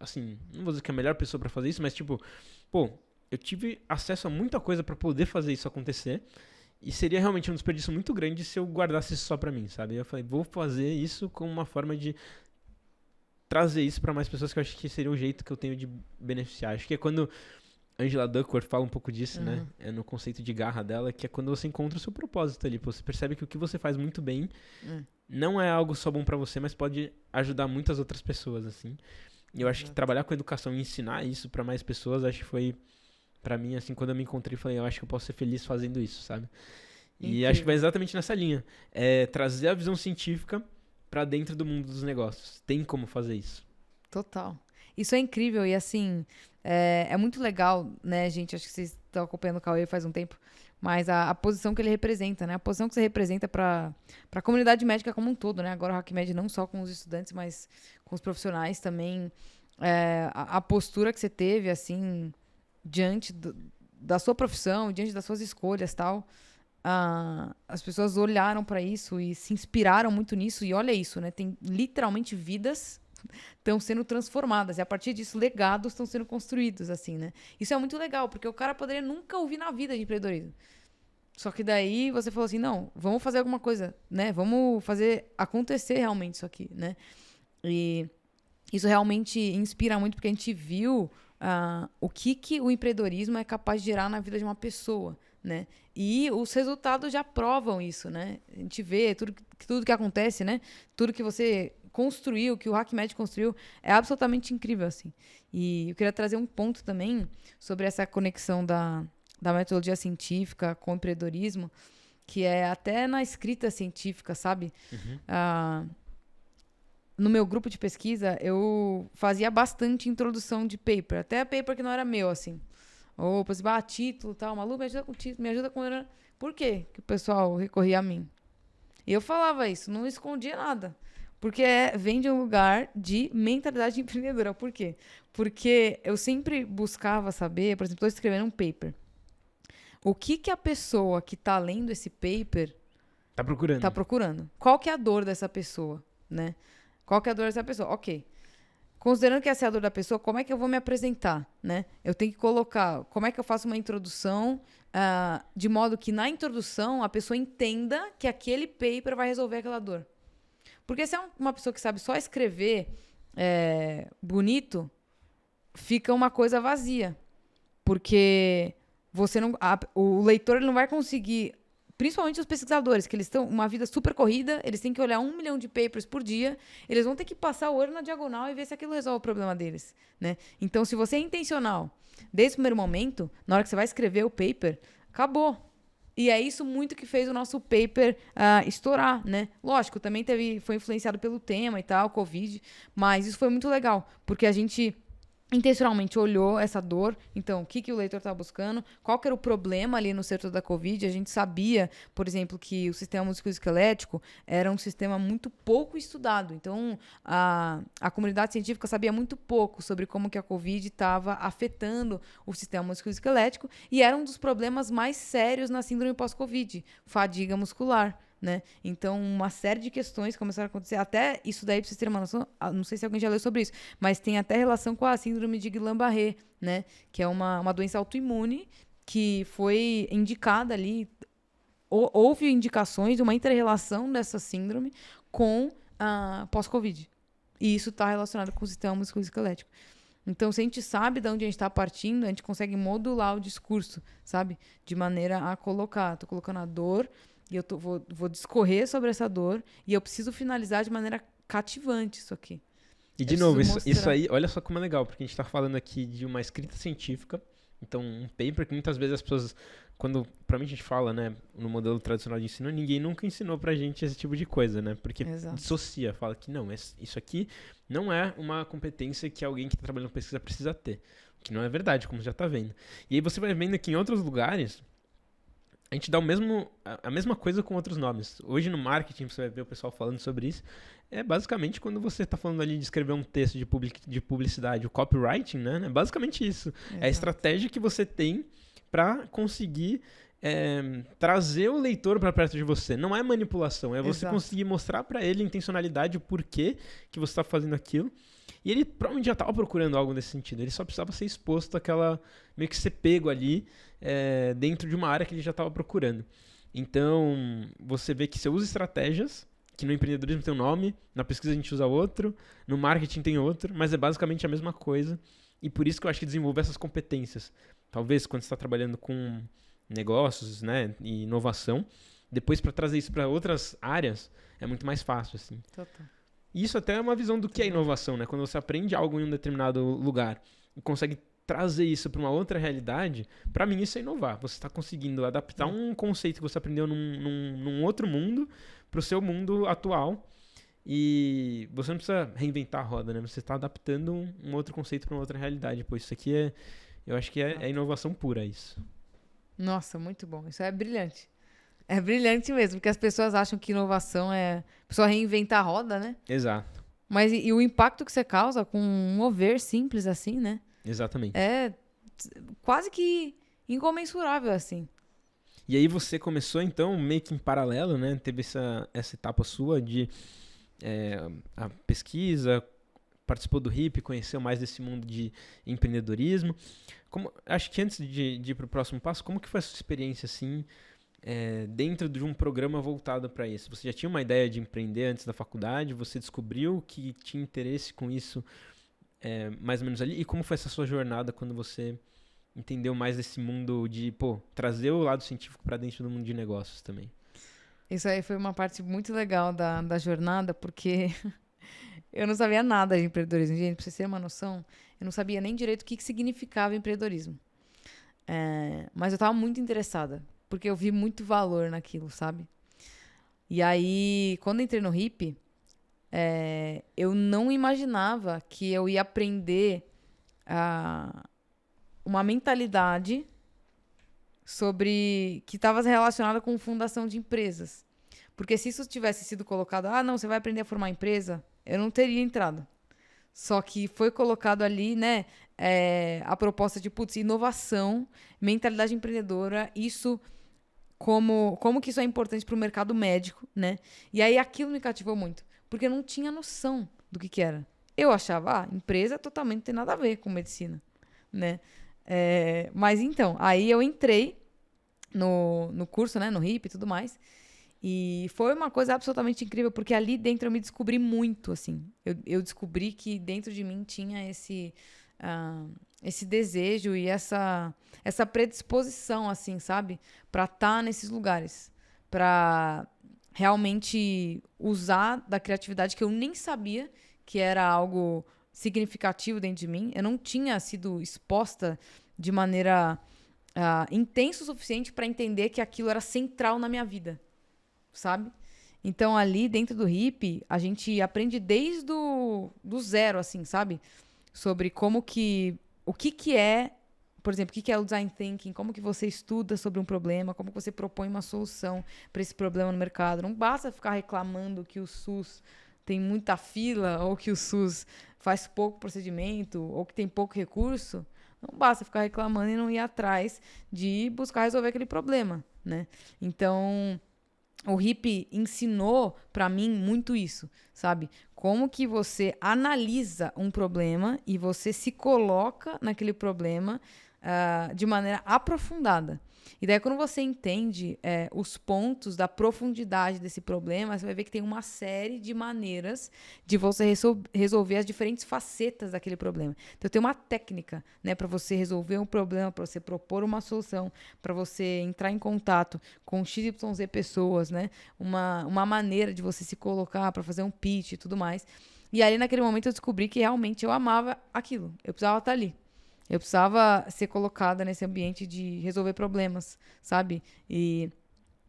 assim, não vou dizer que é a melhor pessoa pra fazer isso, mas eu tive acesso a muita coisa pra poder fazer isso acontecer e seria realmente um desperdício muito grande se eu guardasse isso só pra mim, sabe? Eu falei, vou fazer isso como uma forma de trazer isso pra mais pessoas, que eu acho que seria o jeito que eu tenho de beneficiar. Acho que é quando Angela Duckworth fala um pouco disso, né? É no conceito de garra dela, que é quando você encontra o seu propósito ali. Você percebe que o que você faz muito bem não é algo só bom pra você, mas pode ajudar muitas outras pessoas, assim. E eu acho que trabalhar com educação e ensinar isso pra mais pessoas, acho que foi, pra mim, assim, quando eu me encontrei, eu falei, eu acho que eu posso ser feliz fazendo isso, sabe? E acho que vai exatamente nessa linha. É trazer a visão científica pra dentro do mundo dos negócios. Tem como fazer isso. Total. Isso é incrível e, assim, é muito legal, né, gente? Acho que vocês estão acompanhando o Cauê faz um tempo, mas a posição que ele representa, né? A posição que você representa para a comunidade médica como um todo, né? Agora o HackMed não só com os estudantes, mas com os profissionais também. A postura que você teve, assim, diante da sua profissão, diante das suas escolhas e tal. As pessoas olharam para isso e se inspiraram muito nisso. E olha isso, né? Tem literalmente vidas estão sendo transformadas. E a partir disso, legados estão sendo construídos, assim, né? Isso é muito legal, porque o cara poderia nunca ouvir na vida de empreendedorismo. Só que daí você falou assim, não, vamos fazer alguma coisa, né? Vamos fazer acontecer realmente isso aqui, né? E isso realmente inspira muito, porque a gente viu o que o empreendedorismo é capaz de gerar na vida de uma pessoa, né? E os resultados já provam isso, né? A gente vê tudo que acontece, né? Tudo que você construiu, que o HackMed construiu, é absolutamente incrível, assim. E eu queria trazer um ponto também sobre essa conexão da metodologia científica com o empreendedorismo, que é até na escrita científica, sabe? No meu grupo de pesquisa, eu fazia bastante introdução de paper, até paper que não era meu, assim. Ou, por exemplo, título e tal, Malu, me ajuda com título, me ajuda com... Por quê que o pessoal recorria a mim? E eu falava isso, não escondia nada. Porque vem de um lugar de mentalidade empreendedora. Por quê? Porque eu sempre buscava saber, por exemplo, estou escrevendo um paper. O que a pessoa que está lendo esse paper tá procurando? Qual que é a dor dessa pessoa, né? Qual que é a dor dessa pessoa? Ok. considerando que essa é a dor da pessoa, como é que eu vou me apresentar, né? Eu tenho que colocar, como é que eu faço uma introdução de modo que na introdução a pessoa entenda que aquele paper vai resolver aquela dor. Porque se é uma pessoa que sabe só escrever bonito, fica uma coisa vazia. Porque o leitor ele não vai conseguir, principalmente os pesquisadores, que eles estão uma vida super corrida, eles têm que olhar 1 milhão de papers por dia, eles vão ter que passar o olho na diagonal e ver se aquilo resolve o problema deles, né? Então, se você é intencional, desde o primeiro momento, na hora que você vai escrever o paper, acabou. E é isso muito que fez o nosso paper estourar, né? Lógico, também foi influenciado pelo tema e tal, Covid, mas isso foi muito legal, porque a gente intencionalmente olhou essa dor. Então, o que o leitor estava buscando, qual que era o problema ali no setor da Covid. A gente sabia, por exemplo, que o sistema musculoesquelético era um sistema muito pouco estudado. Então, a comunidade científica sabia muito pouco sobre como que a Covid estava afetando o sistema musculoesquelético e era um dos problemas mais sérios na síndrome pós-Covid, fadiga muscular. Né? Então, uma série de questões começaram a acontecer. Até isso daí, pra vocês terem uma noção, não sei se alguém já leu sobre isso, mas tem até relação com a síndrome de Guillain-Barré, né? Que é uma doença autoimune que foi indicada ali. Houve indicações de uma inter-relação dessa síndrome com a pós-Covid. E isso está relacionado com o sistema musculoesquelético. Então, se a gente sabe de onde a gente está partindo, a gente consegue modular o discurso, sabe? De maneira a colocar. Estou colocando a dor e eu vou discorrer sobre essa dor e eu preciso finalizar de maneira cativante isso aqui. E, de novo, isso aí, olha só como é legal, porque a gente está falando aqui de uma escrita científica, então um paper que muitas vezes as pessoas, quando provavelmente a gente fala, né, no modelo tradicional de ensino, ninguém nunca ensinou pra gente esse tipo de coisa, né? Porque dissocia, fala que não, isso aqui não é uma competência que alguém que está trabalhando com pesquisa precisa ter. Que não é verdade, como você já está vendo. E aí você vai vendo que em outros lugares a gente dá a mesma coisa com outros nomes. Hoje no marketing, você vai ver o pessoal falando sobre isso. É basicamente quando você está falando ali de escrever um texto de publicidade, o copywriting, né? É basicamente isso. Exato. É a estratégia que você tem para conseguir trazer o leitor para perto de você. Não é manipulação, é você conseguir mostrar para ele a intencionalidade, o porquê que você está fazendo aquilo. E ele provavelmente já estava procurando algo nesse sentido. Ele só precisava ser exposto àquela... meio que ser pego ali dentro de uma área que ele já estava procurando. Então, você vê que você usa estratégias, que no empreendedorismo tem um nome, na pesquisa a gente usa outro, no marketing tem outro, mas é basicamente a mesma coisa. E por isso que eu acho que desenvolver essas competências. Talvez quando você está trabalhando com negócios, né, e inovação, depois para trazer isso para outras áreas, é muito mais fácil, assim. Total. Isso até é uma visão do que é inovação, né? Quando você aprende algo em um determinado lugar e consegue trazer isso para uma outra realidade, para mim isso é inovar. Você está conseguindo adaptar um conceito que você aprendeu num outro mundo para o seu mundo atual e você não precisa reinventar a roda, né? Você está adaptando um outro conceito para uma outra realidade. Pô, isso aqui eu acho que é inovação pura, isso. Nossa, muito bom. Isso é brilhante. É brilhante mesmo, porque as pessoas acham que inovação é só reinventar a roda, né? Exato. Mas e o impacto que você causa com um mover simples assim, né? Exatamente. É quase que incomensurável, assim. E aí você começou, então, meio que em paralelo, né? Teve essa etapa sua de a pesquisa, participou do HIP, conheceu mais desse mundo de empreendedorismo. Acho que antes de ir para o próximo passo, como que foi a sua experiência, assim, dentro de um programa voltado para isso? Você já tinha uma ideia de empreender antes da faculdade? Você descobriu que tinha interesse com isso mais ou menos ali? E como foi essa sua jornada quando você entendeu mais desse mundo de, trazer o lado científico para dentro do mundo de negócios também? Isso aí foi uma parte muito legal da jornada, porque eu não sabia nada de empreendedorismo. Gente, pra vocês terem uma noção, eu não sabia nem direito o que significava empreendedorismo. Mas eu estava muito interessada, porque eu vi muito valor naquilo, sabe? E aí, quando eu entrei no HIP, eu não imaginava que eu ia aprender uma mentalidade que estava relacionada com fundação de empresas. Porque se isso tivesse sido colocado, não, você vai aprender a formar empresa, eu não teria entrado. Só que foi colocado ali, né, a proposta de, inovação, mentalidade empreendedora, isso, como que isso é importante para o mercado médico, né? E aí aquilo me cativou muito, porque eu não tinha noção do que era. Eu achava, empresa totalmente não tem nada a ver com medicina, né? Mas então, aí eu entrei no curso, né, no RIP e tudo mais, e foi uma coisa absolutamente incrível, porque ali dentro eu me descobri muito, assim. Eu descobri que dentro de mim tinha esse desejo e essa predisposição, assim, sabe? Pra estar nesses lugares. Pra realmente usar da criatividade que eu nem sabia que era algo significativo dentro de mim. Eu não tinha sido exposta de maneira intensa o suficiente para entender que aquilo era central na minha vida, sabe? Então, ali dentro do HIP, a gente aprende desde do zero, assim, sabe? Sobre como que... O que é, por exemplo, o que é o design thinking, como que você estuda sobre um problema, como que você propõe uma solução para esse problema no mercado. Não basta ficar reclamando que o SUS tem muita fila, ou que o SUS faz pouco procedimento, ou que tem pouco recurso. Não basta ficar reclamando e não ir atrás de buscar resolver aquele problema, né? Então, o HIP ensinou para mim muito isso, sabe? Como que você analisa um problema e você se coloca naquele problema de maneira aprofundada. E daí, quando você entende os pontos da profundidade desse problema, você vai ver que tem uma série de maneiras de você resolver as diferentes facetas daquele problema. Então, tem uma técnica, né, para você resolver um problema, para você propor uma solução, para você entrar em contato com XYZ pessoas, né? Uma maneira de você se colocar para fazer um pitch e tudo mais. E aí, naquele momento, eu descobri que realmente eu amava aquilo. Eu precisava estar ali. Eu precisava ser colocada nesse ambiente de resolver problemas, sabe? E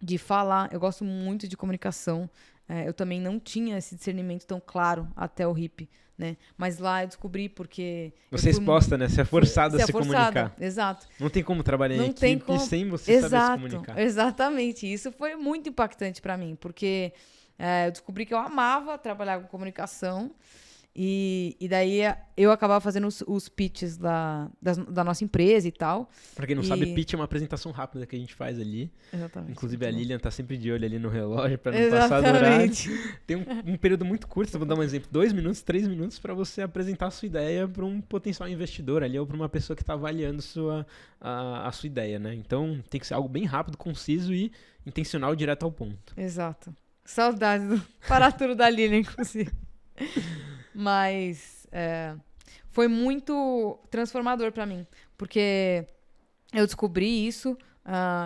de falar. Eu gosto muito de comunicação. Eu também não tinha esse discernimento tão claro até o HIP, né? Mas lá eu descobri porque... Você é exposta, né? Você é forçada a se comunicar. Exato. Não tem como trabalhar em equipe sem você saber se comunicar. Exatamente. Isso foi muito impactante para mim, porque eu descobri que eu amava trabalhar com comunicação. E daí eu acabava fazendo os pitches da nossa empresa e tal. Pra quem não sabe, pitch é uma apresentação rápida que a gente faz ali. Exatamente. Inclusive a Lilian tá sempre de olho ali no relógio pra não passar do horário. Tem um período muito curto, vou dar um exemplo, 2 minutos, 3 minutos pra você apresentar a sua ideia pra um potencial investidor ali ou pra uma pessoa que tá avaliando a sua ideia, né? Então tem que ser algo bem rápido, conciso e intencional, direto ao ponto. Exato. Saudades do paraturo da Lilian, inclusive. Mas foi muito transformador pra mim, porque eu descobri isso,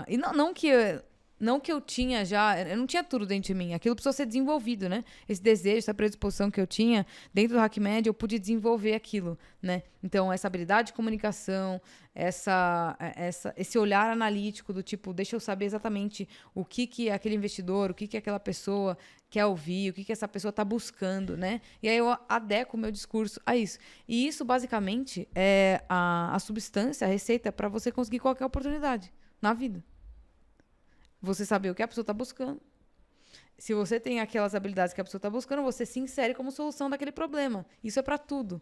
e não que eu tinha já, eu não tinha tudo dentro de mim, aquilo precisou ser desenvolvido, né? Esse desejo, essa predisposição que eu tinha dentro do HackMed, eu pude desenvolver aquilo, né? Então, essa habilidade de comunicação, esse olhar analítico do tipo, deixa eu saber exatamente o que é aquele investidor, o que é aquela pessoa quer ouvir, o que essa pessoa está buscando, né? E aí eu adequo o meu discurso a isso. E isso, basicamente, é a substância, a receita para você conseguir qualquer oportunidade na vida. Você saber o que a pessoa está buscando. Se você tem aquelas habilidades que a pessoa está buscando, você se insere como solução daquele problema. Isso é para tudo.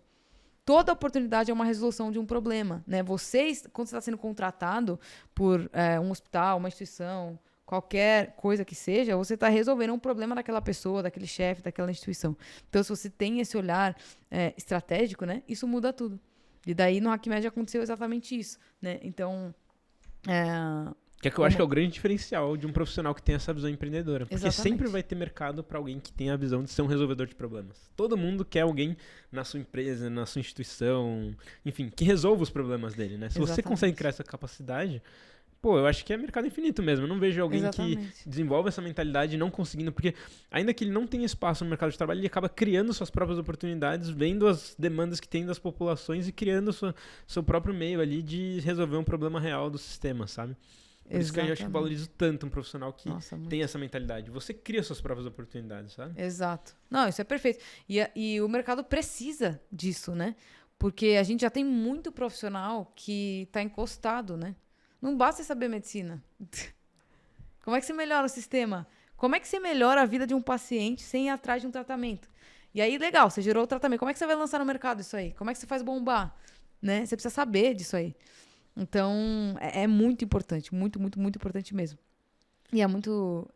Toda oportunidade é uma resolução de um problema, né? Quando você está sendo contratado por um hospital, uma instituição, qualquer coisa que seja, você está resolvendo um problema daquela pessoa, daquele chefe, daquela instituição. Então, se você tem esse olhar estratégico, né? Isso muda tudo. E daí, no HackMed aconteceu exatamente isso, né? Então... Que é que eu acho que é o grande diferencial de um profissional que tem essa visão empreendedora. Porque Exatamente. sempre vai ter mercado para alguém que tem a visão de ser um resolvedor de problemas. Todo mundo quer alguém na sua empresa, na sua instituição, enfim, que resolva os problemas dele, né? Se você consegue criar essa capacidade, pô, eu acho que é mercado infinito mesmo. Eu não vejo alguém que desenvolve essa mentalidade não conseguindo, porque ainda que ele não tenha espaço no mercado de trabalho, ele acaba criando suas próprias oportunidades, vendo as demandas que tem das populações e criando seu próprio meio ali de resolver um problema real do sistema, sabe? Por isso que eu acho que valorizo tanto um profissional que tem essa mentalidade. Você cria suas próprias oportunidades, sabe? Exato. Não, isso é perfeito. E o mercado precisa disso, né? Porque a gente já tem muito profissional que está encostado, né? Não basta saber medicina. Como é que você melhora o sistema? Como é que você melhora a vida de um paciente sem ir atrás de um tratamento? E aí, legal, você gerou o tratamento. Como é que você vai lançar no mercado isso aí? Como é que você faz bombar? Né? Você precisa saber disso aí. Então, é muito importante, muito, muito, muito importante mesmo. E é muito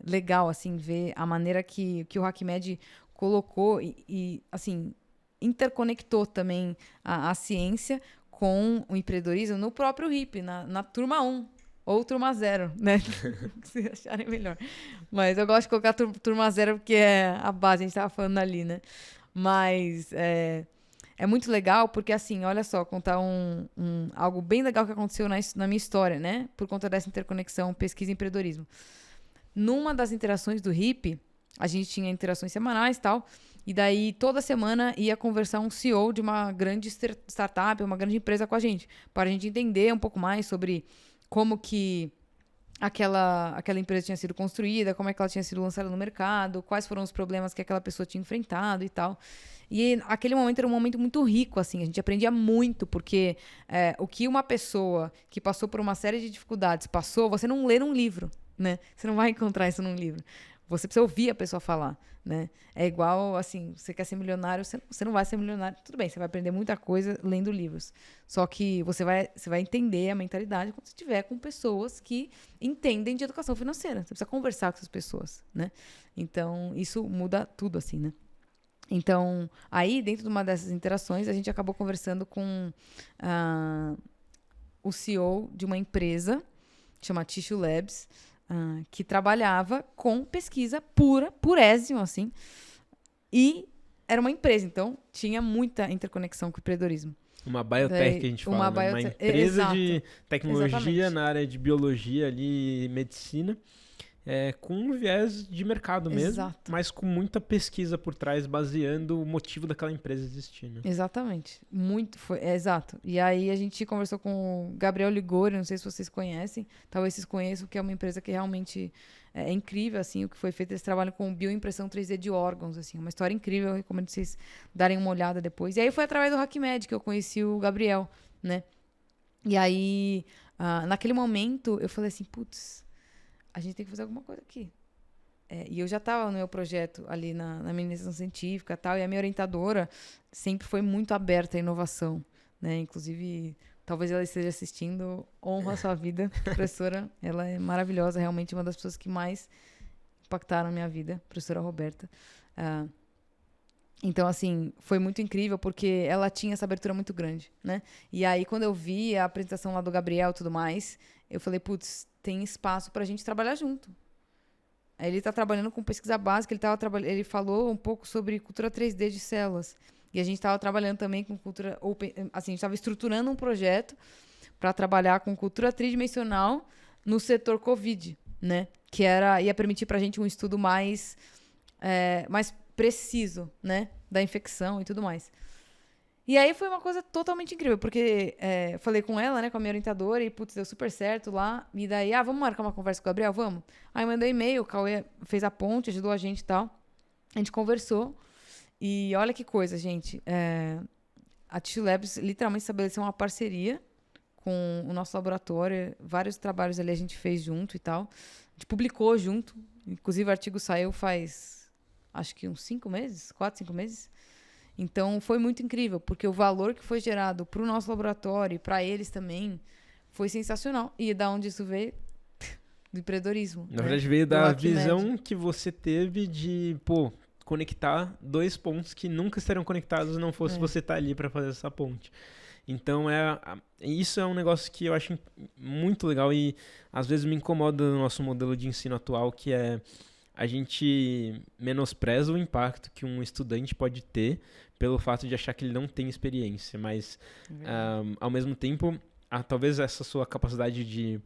legal, assim, ver a maneira que o HackMed colocou e, assim, interconectou também a ciência com o empreendedorismo no próprio HIP, na turma 1 ou turma 0, né? O que vocês acharem melhor. Mas eu gosto de colocar turma 0 porque é a base, a gente estava falando ali, né? Mas é muito legal porque, assim, olha só, contar algo bem legal que aconteceu na minha história, né? Por conta dessa interconexão pesquisa e empreendedorismo. Numa das interações do HIP, a gente tinha interações semanais e tal, e daí toda semana ia conversar um CEO de uma grande startup, uma grande empresa com a gente, para a gente entender um pouco mais sobre como que aquela empresa tinha sido construída, como é que ela tinha sido lançada no mercado, quais foram os problemas que aquela pessoa tinha enfrentado e tal. E aquele momento era um momento muito rico, assim, a gente aprendia muito, porque o que uma pessoa que passou por uma série de dificuldades passou, você não lê num livro, né? Você não vai encontrar isso num livro. Você precisa ouvir a pessoa falar, né? É igual, assim, você quer ser milionário, você não vai ser milionário. Tudo bem, você vai aprender muita coisa lendo livros. Só que você vai entender a mentalidade quando você estiver com pessoas que entendem de educação financeira. Você precisa conversar com essas pessoas, né? Então, isso muda tudo, assim, né? Então, aí, dentro de uma dessas interações, a gente acabou conversando com o CEO de uma empresa, chama Tissue Labs, que trabalhava com pesquisa pura, purésimo, assim, e era uma empresa, então tinha muita interconexão com o empreendedorismo. Uma biotech que a gente fala, né? Uma empresa de tecnologia na área de biologia ali, medicina, com um viés de mercado mesmo, mas com muita pesquisa por trás, baseando o motivo daquela empresa existir, né? Exatamente. Exato. E aí a gente conversou com o Gabriel Ligori, não sei se vocês conhecem, talvez vocês conheçam, que é uma empresa que realmente é incrível, assim, o que foi feito. Eles trabalham com bioimpressão 3D de órgãos, assim, uma história incrível, eu recomendo vocês darem uma olhada depois. E aí foi através do HackMed que eu conheci o Gabriel, né? E aí, naquele momento, eu falei assim, putz, a gente tem que fazer alguma coisa aqui. E eu já estava no meu projeto ali na minha iniciação científica e tal, e a minha orientadora sempre foi muito aberta à inovação, né? Inclusive, talvez ela esteja assistindo, honra a sua vida, professora. Ela é maravilhosa, realmente uma das pessoas que mais impactaram a minha vida, professora Roberta. Então, assim, foi muito incrível porque ela tinha essa abertura muito grande, né? E aí, quando eu vi a apresentação lá do Gabriel e tudo mais, eu falei, putz, tem espaço pra gente trabalhar junto. Aí ele tá trabalhando com pesquisa básica, ele falou um pouco sobre cultura 3D de células. E a gente estava trabalhando também com cultura open, assim, a gente estava estruturando um projeto para trabalhar com cultura tridimensional no setor Covid, né? Que ia permitir pra gente um estudo mais preciso, né? Da infecção e tudo mais. E aí foi uma coisa totalmente incrível, porque falei com ela, né, com a minha orientadora, e putz, deu super certo lá. E daí, vamos marcar uma conversa com o Gabriel? Vamos? Aí mandei e-mail, o Cauê fez a ponte, ajudou a gente e tal. A gente conversou. E olha que coisa, gente. A Tissue Labs literalmente estabeleceu uma parceria com o nosso laboratório. Vários trabalhos ali a gente fez junto e tal. A gente publicou junto. Inclusive, o artigo saiu faz, acho que uns 5 meses, 4, 5 meses. Então, foi muito incrível, porque o valor que foi gerado para o nosso laboratório e para eles também foi sensacional. E da onde isso veio? Do empreendedorismo. Na verdade, veio da visão que você teve de, conectar dois pontos que nunca estariam conectados se não fosse você estar ali para fazer essa ponte. Então, isso é um negócio que eu acho muito legal e às vezes me incomoda no nosso modelo de ensino atual, que é a gente menospreza o impacto que um estudante pode ter pelo fato de achar que ele não tem experiência, mas ao mesmo tempo, talvez essa sua capacidade de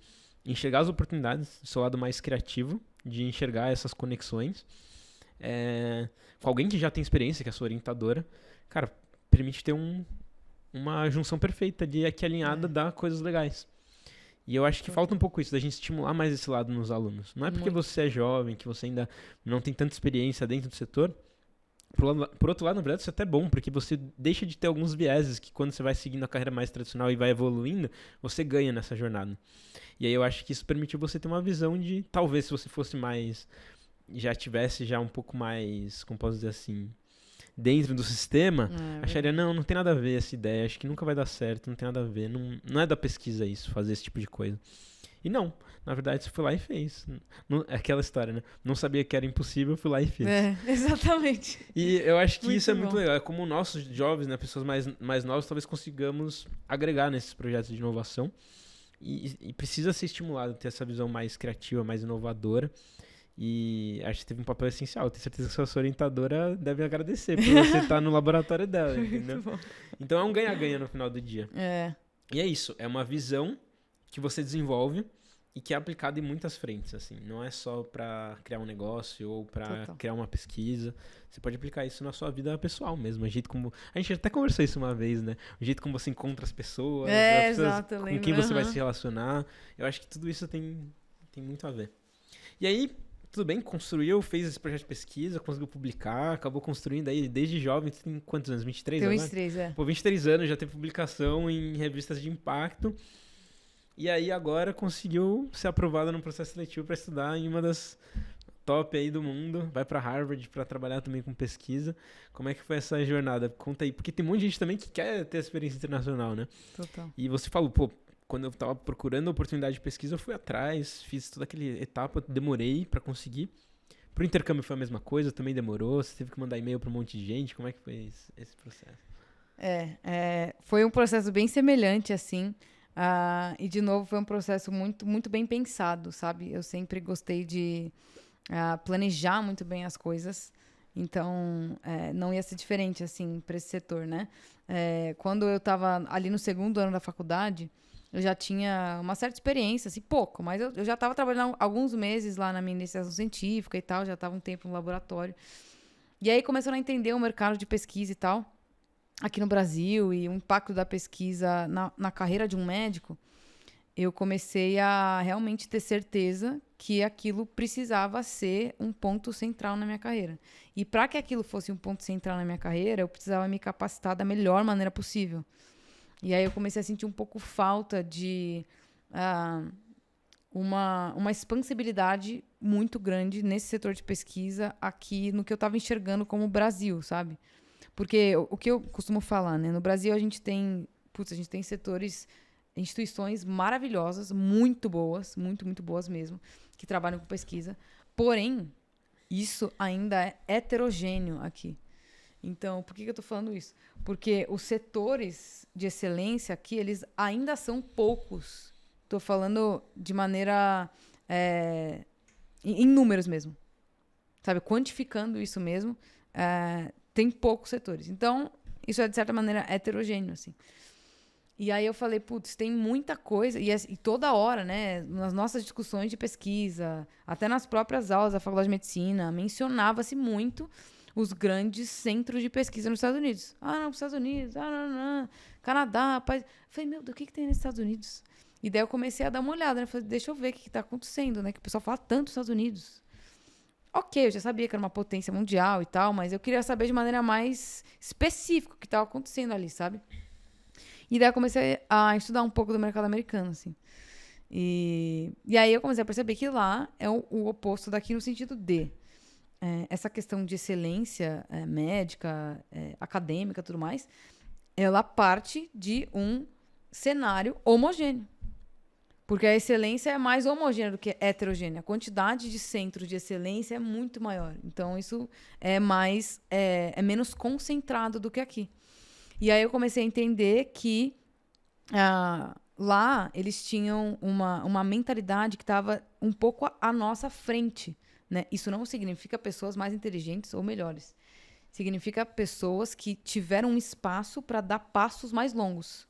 enxergar as oportunidades, seu lado mais criativo, de enxergar essas conexões, com alguém que já tem experiência, que é a sua orientadora, cara, permite ter uma junção perfeita ali, aqui alinhada, dá coisas legais. E eu acho que falta um pouco isso, da gente estimular mais esse lado nos alunos. Não é porque você é jovem, que você ainda não tem tanta experiência dentro do setor. Por outro lado, na verdade, isso é até bom, porque você deixa de ter alguns vieses que quando você vai seguindo a carreira mais tradicional e vai evoluindo, você ganha nessa jornada. E aí eu acho que isso permitiu você ter uma visão de, talvez, se você fosse mais, já tivesse já um pouco mais, como posso dizer assim, dentro do sistema, acharia, não tem nada a ver essa ideia, acho que nunca vai dar certo, não tem nada a ver, não é da pesquisa isso, fazer esse tipo de coisa. E não, na verdade você foi lá e fez. É aquela história, né? Não sabia que era impossível, fui lá e fiz. Exatamente. E eu acho que isso é muito bom. legal. É como nossos jovens, né, pessoas mais novas, talvez consigamos agregar nesses projetos de inovação. E precisa ser estimulado, ter essa visão mais criativa, mais inovadora. E acho que teve um papel essencial. Tenho certeza que sua orientadora deve agradecer por você estar no laboratório dela, entendeu? Então é um ganha-ganha no final do dia. E é isso, é uma visão que você desenvolve e que é aplicada em muitas frentes, assim. Não é só para criar um negócio ou para criar uma pesquisa. Você pode aplicar isso na sua vida pessoal mesmo. O jeito como... A gente até conversou isso uma vez, né? O jeito como você encontra as pessoas, exato, com quem você vai se relacionar. Eu acho que tudo isso tem muito a ver. E aí, tudo bem, construiu, fez esse projeto de pesquisa, conseguiu publicar, acabou construindo aí desde jovem. Você tem quantos anos? 23 agora? Tenho 23, Pô, 23 anos, já tem publicação em revistas de impacto. E aí agora conseguiu ser aprovada no processo seletivo para estudar em uma das top aí do mundo. Vai para Harvard para trabalhar também com pesquisa. Como é que foi essa jornada? Conta aí, porque tem um monte de gente também que quer ter experiência internacional, né? Total. E você falou, pô, quando eu tava procurando a oportunidade de pesquisa, eu fui atrás, fiz toda aquela etapa, demorei para conseguir. Pro intercâmbio foi a mesma coisa, também demorou? Você teve que mandar e-mail para um monte de gente? Como é que foi esse processo? Foi um processo bem semelhante, assim. E, de novo, foi um processo muito, muito bem pensado, sabe? Eu sempre gostei de planejar muito bem as coisas. Então, não ia ser diferente, assim, para esse setor, né? Quando eu estava ali no segundo ano da faculdade, eu já tinha uma certa experiência, assim, pouco, mas eu já estava trabalhando alguns meses lá na minha iniciação científica e tal, já estava um tempo no laboratório. E aí, começando a entender o mercado de pesquisa e tal, aqui no Brasil, e o impacto da pesquisa na carreira de um médico, eu comecei a realmente ter certeza que aquilo precisava ser um ponto central na minha carreira. E para que aquilo fosse um ponto central na minha carreira, eu precisava me capacitar da melhor maneira possível. E aí eu comecei a sentir um pouco falta de uma expansibilidade muito grande nesse setor de pesquisa aqui no que eu estava enxergando como Brasil, sabe? Porque o que eu costumo falar, né? No Brasil a gente tem setores, instituições maravilhosas, muito boas, muito, muito boas mesmo, que trabalham com pesquisa. Porém, isso ainda é heterogêneo aqui. Então, por que eu estou falando isso? Porque os setores de excelência aqui, eles ainda são poucos. Estou falando de maneira... em números mesmo. Sabe? Quantificando isso mesmo, tem poucos setores. Então, isso é, de certa maneira, heterogêneo, assim. E aí eu falei, putz, tem muita coisa. E toda hora, né, nas nossas discussões de pesquisa, até nas próprias aulas da Faculdade de Medicina, mencionava-se muito os grandes centros de pesquisa nos Estados Unidos. Não, nos Estados Unidos, não. Canadá, país. Eu falei, meu Deus, o que tem nos Estados Unidos? E daí eu comecei a dar uma olhada, né? Falei, deixa eu ver o que está acontecendo, né? Que o pessoal fala tanto dos Estados Unidos. Ok, eu já sabia que era uma potência mundial e tal, mas eu queria saber de maneira mais específica o que estava acontecendo ali, sabe? E daí eu comecei a estudar um pouco do mercado americano, assim. E aí eu comecei a perceber que lá é o oposto daqui no sentido de essa questão de excelência médica, acadêmica e tudo mais, ela parte de um cenário homogêneo. Porque a excelência é mais homogênea do que heterogênea. A quantidade de centros de excelência é muito maior. Então, isso é menos concentrado do que aqui. E aí eu comecei a entender que lá eles tinham uma mentalidade que estava um pouco à nossa frente. Né? Isso não significa pessoas mais inteligentes ou melhores. Significa pessoas que tiveram um espaço para dar passos mais longos.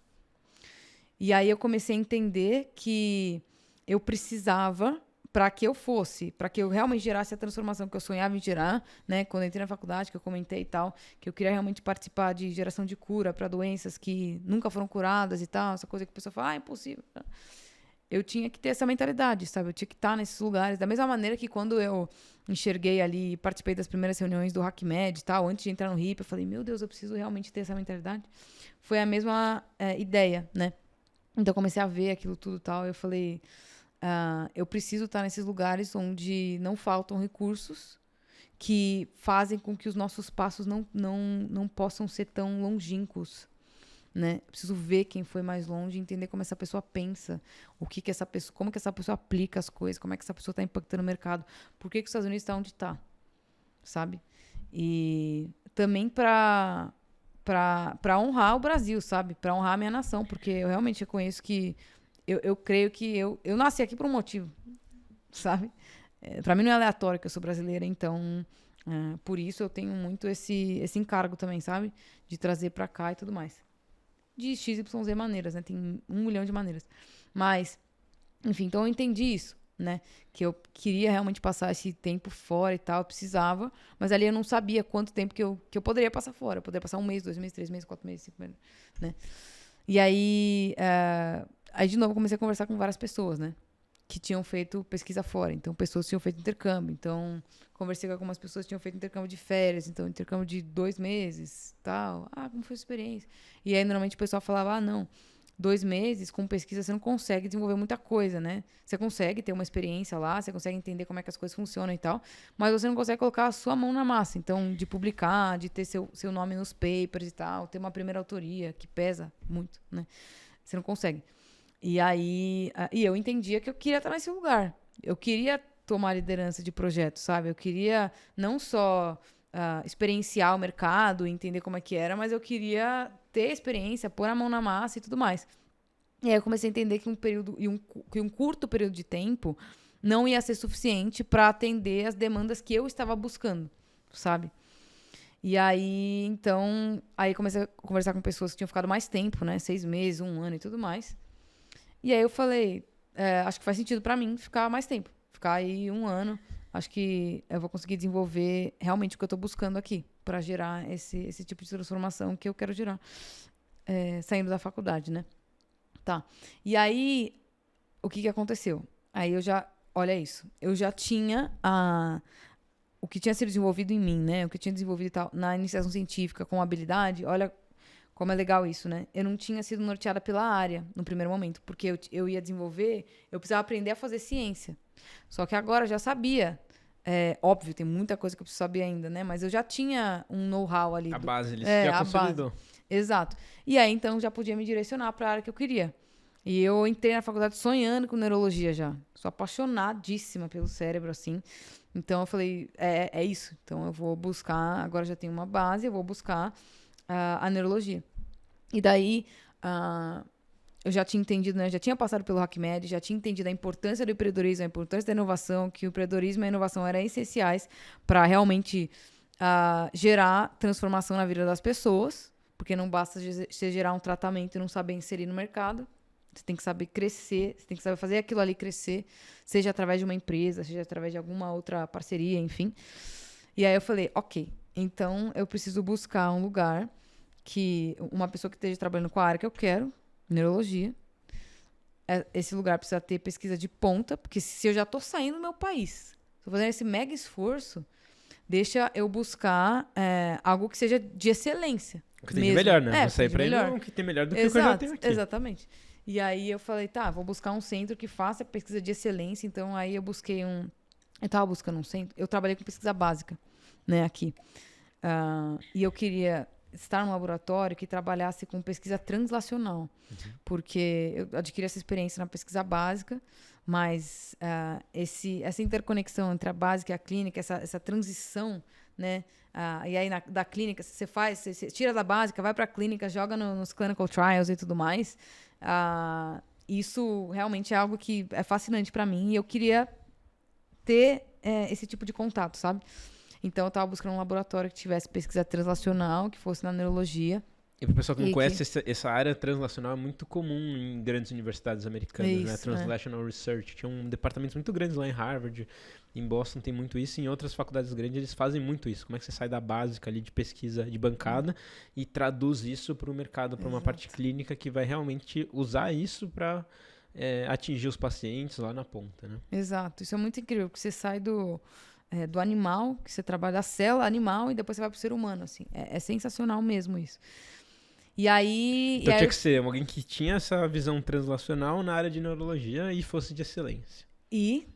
E aí eu comecei a entender que eu precisava, para que eu realmente gerasse a transformação que eu sonhava em gerar, né? Quando eu entrei na faculdade, que eu comentei e tal, que eu queria realmente participar de geração de cura para doenças que nunca foram curadas e tal, essa coisa que a pessoa fala, é impossível. Eu tinha que ter essa mentalidade, sabe? Eu tinha que estar nesses lugares. Da mesma maneira que quando eu enxerguei ali, participei das primeiras reuniões do HackMed e tal, antes de entrar no HIP, eu falei, meu Deus, eu preciso realmente ter essa mentalidade. Foi a mesma ideia, né? Então, eu comecei a ver aquilo tudo e tal. Eu falei, eu preciso estar nesses lugares onde não faltam recursos que fazem com que os nossos passos não possam ser tão longínquos. né? Eu preciso ver quem foi mais longe, entender como essa pessoa pensa, como que essa pessoa aplica as coisas, como é que essa pessoa está impactando o mercado, por que os Estados Unidos está onde está, sabe? E também para honrar o Brasil, sabe? Para honrar a minha nação, porque eu realmente reconheço que eu creio que eu nasci aqui por um motivo, sabe? Para mim não é aleatório que eu sou brasileira, então por isso eu tenho muito esse encargo também, sabe? De trazer para cá e tudo mais. De XYZ maneiras, né? Tem 1 milhão de maneiras. Mas, enfim, então eu entendi isso, né? Que eu queria realmente passar esse tempo fora e tal, eu precisava, mas ali eu não sabia quanto tempo que eu poderia passar fora. Eu poderia passar 1 mês, 2 meses, 3 meses, 4 meses, 5 meses, né? E aí, de novo, eu comecei a conversar com várias pessoas, né? Que tinham feito pesquisa fora. Então, pessoas tinham feito intercâmbio. Então, conversei com algumas pessoas que tinham feito intercâmbio de férias. Então, intercâmbio de 2 meses, tal. Como foi a experiência? E aí, normalmente, o pessoal falava, não, 2 meses com pesquisa você não consegue desenvolver muita coisa, né? Você consegue ter uma experiência lá, você consegue entender como é que as coisas funcionam e tal, mas você não consegue colocar a sua mão na massa. Então, de publicar, de ter seu nome nos papers e tal, ter uma primeira autoria, que pesa muito, né? Você não consegue. E aí, eu entendia que eu queria estar nesse lugar. Eu queria tomar liderança de projetos, sabe? Eu queria não só experienciar o mercado, entender como é que era, mas eu queria ter experiência, pôr a mão na massa e tudo mais. E aí eu comecei a entender que um curto período de tempo não ia ser suficiente para atender as demandas que eu estava buscando, sabe? E aí, então, comecei a conversar com pessoas que tinham ficado mais tempo, né? 6 meses, 1 ano e tudo mais. E aí eu falei, acho que faz sentido pra mim ficar mais tempo. Ficar aí 1 ano. Acho que eu vou conseguir desenvolver realmente o que eu tô buscando aqui. Pra gerar esse tipo de transformação que eu quero gerar. Saindo da faculdade, né? Tá. E aí, o que aconteceu? Aí olha isso. Eu já tinha o que tinha sido desenvolvido em mim, né? O que eu tinha desenvolvido e tal, na iniciação científica com habilidade. Olha como é legal isso, né? Eu não tinha sido norteada pela área no primeiro momento, porque eu ia desenvolver, eu precisava aprender a fazer ciência. Só que agora eu já sabia. Óbvio, tem muita coisa que eu preciso saber ainda, né? Mas eu já tinha um know-how ali. A base, ele já consolidou. Exato. E aí, então, já podia me direcionar para a área que eu queria. E eu entrei na faculdade sonhando com neurologia já. Sou apaixonadíssima pelo cérebro, assim. Então, eu falei, é isso. Então, eu vou buscar, agora já tenho uma base, eu vou buscar a neurologia. E daí, eu já tinha entendido, né? Já tinha passado pelo HackMed, já tinha entendido a importância do empreendedorismo, a importância da inovação, que o empreendedorismo e a inovação eram essenciais para realmente gerar transformação na vida das pessoas, porque não basta você gerar um tratamento e não saber inserir no mercado. Você tem que saber crescer, você tem que saber fazer aquilo ali crescer, seja através de uma empresa, seja através de alguma outra parceria, enfim. E aí eu falei, ok, então eu preciso buscar um lugar uma pessoa que esteja trabalhando com a área que eu quero, neurologia. Esse lugar precisa ter pesquisa de ponta, porque se eu já estou saindo do meu país, estou fazendo esse mega esforço, deixa eu buscar algo que seja de excelência. O que tem de melhor, né? Vou sair pra ele, o que tem melhor do que o que eu já tenho aqui. Exatamente. E aí eu falei, tá, vou buscar um centro que faça pesquisa de excelência. Então aí eu busquei eu estava buscando um centro, eu trabalhei com pesquisa básica, né, aqui. E eu queria estar num laboratório que trabalhasse com pesquisa translacional, porque eu adquiri essa experiência na pesquisa básica, mas essa interconexão entre a básica e a clínica, essa transição, né? E aí da clínica você tira da básica, vai para a clínica, joga nos clinical trials e tudo mais. Isso realmente é algo que é fascinante para mim e eu queria ter esse tipo de contato, sabe? Então, eu estava buscando um laboratório que tivesse pesquisa translacional, que fosse na neurologia. E para o pessoal que não conhece, essa área translacional é muito comum em grandes universidades americanas, isso, né? Translational Research. Tinha departamentos muito grandes lá em Harvard, em Boston tem muito isso. Em outras faculdades grandes, eles fazem muito isso. Como é que você sai da básica ali de pesquisa de bancada e traduz isso para o mercado, para uma parte clínica que vai realmente usar isso para atingir os pacientes lá na ponta, né? Exato. Isso é muito incrível, porque você sai do animal, que você trabalha da célula animal e depois você vai pro ser humano, assim. É sensacional mesmo isso. E aí... Então tinha que ser alguém que tinha essa visão translacional na área de neurologia e fosse de excelência. E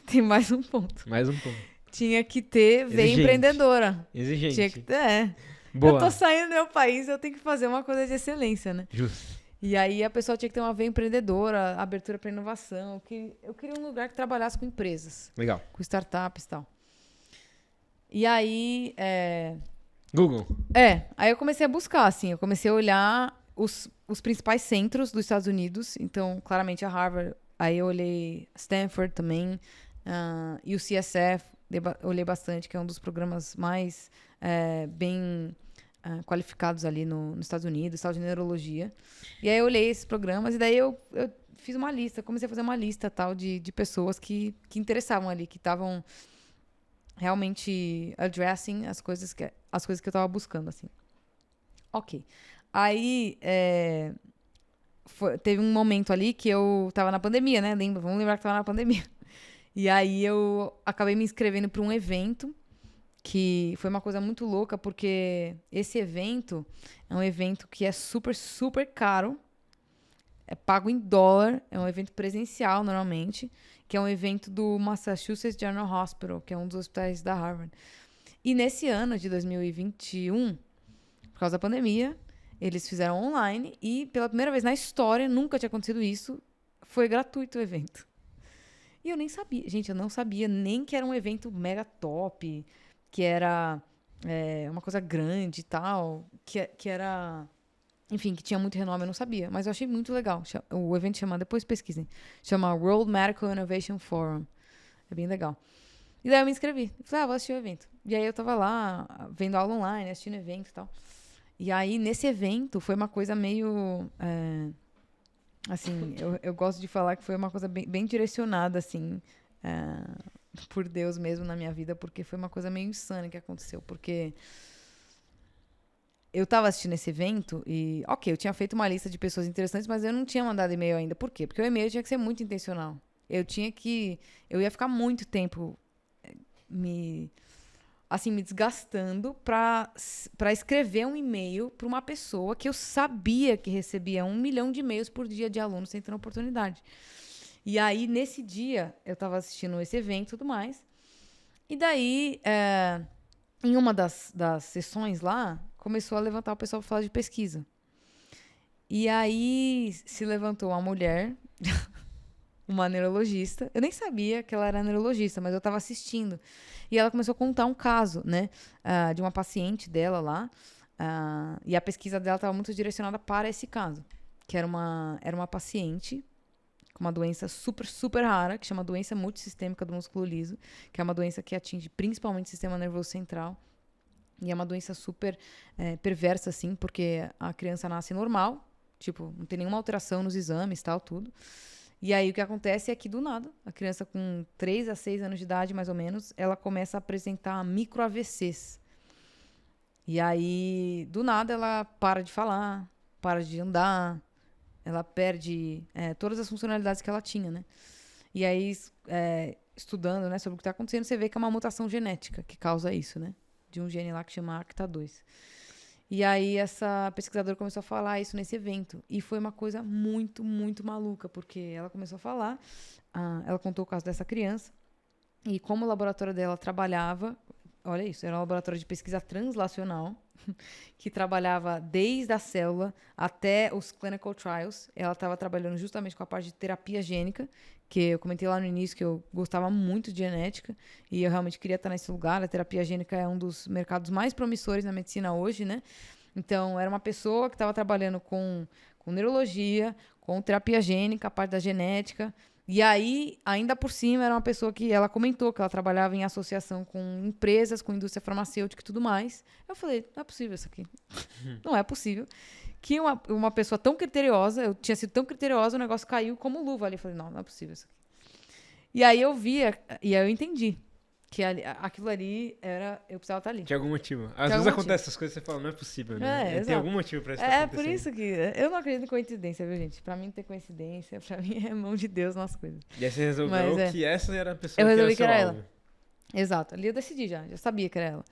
tem mais um ponto. Mais um ponto. Tinha que ter veia empreendedora. Exigente. Tinha que ter, Boa. Eu tô saindo do meu país, eu tenho que fazer uma coisa de excelência, né? Justo. E aí a pessoa tinha que ter uma veia empreendedora, abertura para inovação. Eu queria um lugar que trabalhasse com empresas, Legal. com startups e tal. E aí, Google. aí eu comecei a buscar, assim, eu comecei a olhar os principais centros dos Estados Unidos. Então, claramente a Harvard, aí eu olhei Stanford também, e o CSF, olhei bastante, que é um dos programas mais bem qualificados ali nos Estados Unidos, tal de neurologia. E aí eu olhei esses programas e daí eu fiz uma lista, comecei a fazer uma lista tal de pessoas que interessavam ali, que estavam realmente addressing as coisas que eu tava buscando, assim. Ok. Aí, teve um momento ali que eu tava na pandemia, né? Vamos lembrar que tava na pandemia. E aí eu acabei me inscrevendo para um evento que foi uma coisa muito louca, porque esse evento é um evento que é super, super caro. É pago em dólar, é um evento presencial, normalmente, que é um evento do Massachusetts General Hospital, que é um dos hospitais da Harvard. E nesse ano de 2021, por causa da pandemia, eles fizeram online e, pela primeira vez na história, nunca tinha acontecido isso, foi gratuito o evento. E eu nem sabia, gente, eu não sabia nem que era um evento mega top, que era uma coisa grande e tal, que era... Enfim, que tinha muito renome, eu não sabia. Mas eu achei muito legal. O evento chama, depois pesquisem, chama World Medical Innovation Forum. É bem legal. E daí eu me inscrevi. Falei, vou assistir o evento. E aí eu tava lá, vendo aula online, assistindo evento e tal. E aí, nesse evento, foi uma coisa meio... assim, eu gosto de falar que foi uma coisa bem direcionada, assim, por Deus mesmo na minha vida, porque foi uma coisa meio insana que aconteceu. Porque... eu tava assistindo esse evento e, ok, eu tinha feito uma lista de pessoas interessantes, mas eu não tinha mandado e-mail ainda. Por quê? Porque o e-mail tinha que ser muito intencional. Eu ia ficar muito tempo me desgastando pra escrever um e-mail pra uma pessoa que eu sabia que recebia 1 milhão de e-mails por dia de alunos tentando oportunidade. E aí, nesse dia, eu tava assistindo esse evento e tudo mais. E daí, em uma das sessões lá, começou a levantar o pessoal para falar de pesquisa. E aí se levantou uma mulher, uma neurologista. Eu nem sabia que ela era neurologista, mas eu estava assistindo. E ela começou a contar um caso, né, de uma paciente dela lá. E a pesquisa dela estava muito direcionada para esse caso, que era uma paciente com uma doença super, super rara, que chama doença multissistêmica do músculo liso, que é uma doença que atinge principalmente o sistema nervoso central. E é uma doença super perversa, assim, porque a criança nasce normal, tipo, não tem nenhuma alteração nos exames, tal, tudo. E aí o que acontece é que, do nada, a criança com 3 a 6 anos de idade, mais ou menos, ela começa a apresentar micro-AVCs. E aí, do nada, ela para de falar, para de andar, ela perde todas as funcionalidades que ela tinha, né? E aí, estudando, né, sobre o que está acontecendo, você vê que é uma mutação genética que causa isso, né? De um gene lá que chama ACTA2. E aí essa pesquisadora começou a falar isso nesse evento. E foi uma coisa muito, muito maluca, porque ela começou a falar, ela contou o caso dessa criança, e como o laboratório dela trabalhava, olha isso, era um laboratório de pesquisa translacional, que trabalhava desde a célula até os clinical trials. Ela estava trabalhando justamente com a parte de terapia gênica, que eu comentei lá no início que eu gostava muito de genética e eu realmente queria estar nesse lugar. A terapia gênica é um dos mercados mais promissores na medicina hoje, né? Então, era uma pessoa que estava trabalhando com neurologia, com terapia gênica, a parte da genética. E aí, ainda por cima, era uma pessoa que ela comentou que ela trabalhava em associação com empresas, com indústria farmacêutica e tudo mais. Eu falei, não é possível isso aqui. Não é possível. Que uma pessoa tão criteriosa, eu tinha sido tão criteriosa, o negócio caiu como luva ali. Eu falei, não é possível isso aqui. E aí eu via, e aí eu entendi que aquilo ali eu precisava estar ali. Tinha algum motivo. Às vezes acontece essas coisas e você fala, não é possível, né? Tem algum motivo pra isso estar acontecendo. É por isso que eu não acredito em coincidência, viu, gente? Pra mim ter coincidência, pra mim é mão de Deus nas coisas. E aí você resolveu que essa era a pessoa eu que resolvi era seu que era alvo. ela. Exato. Ali eu decidi já sabia que era ela.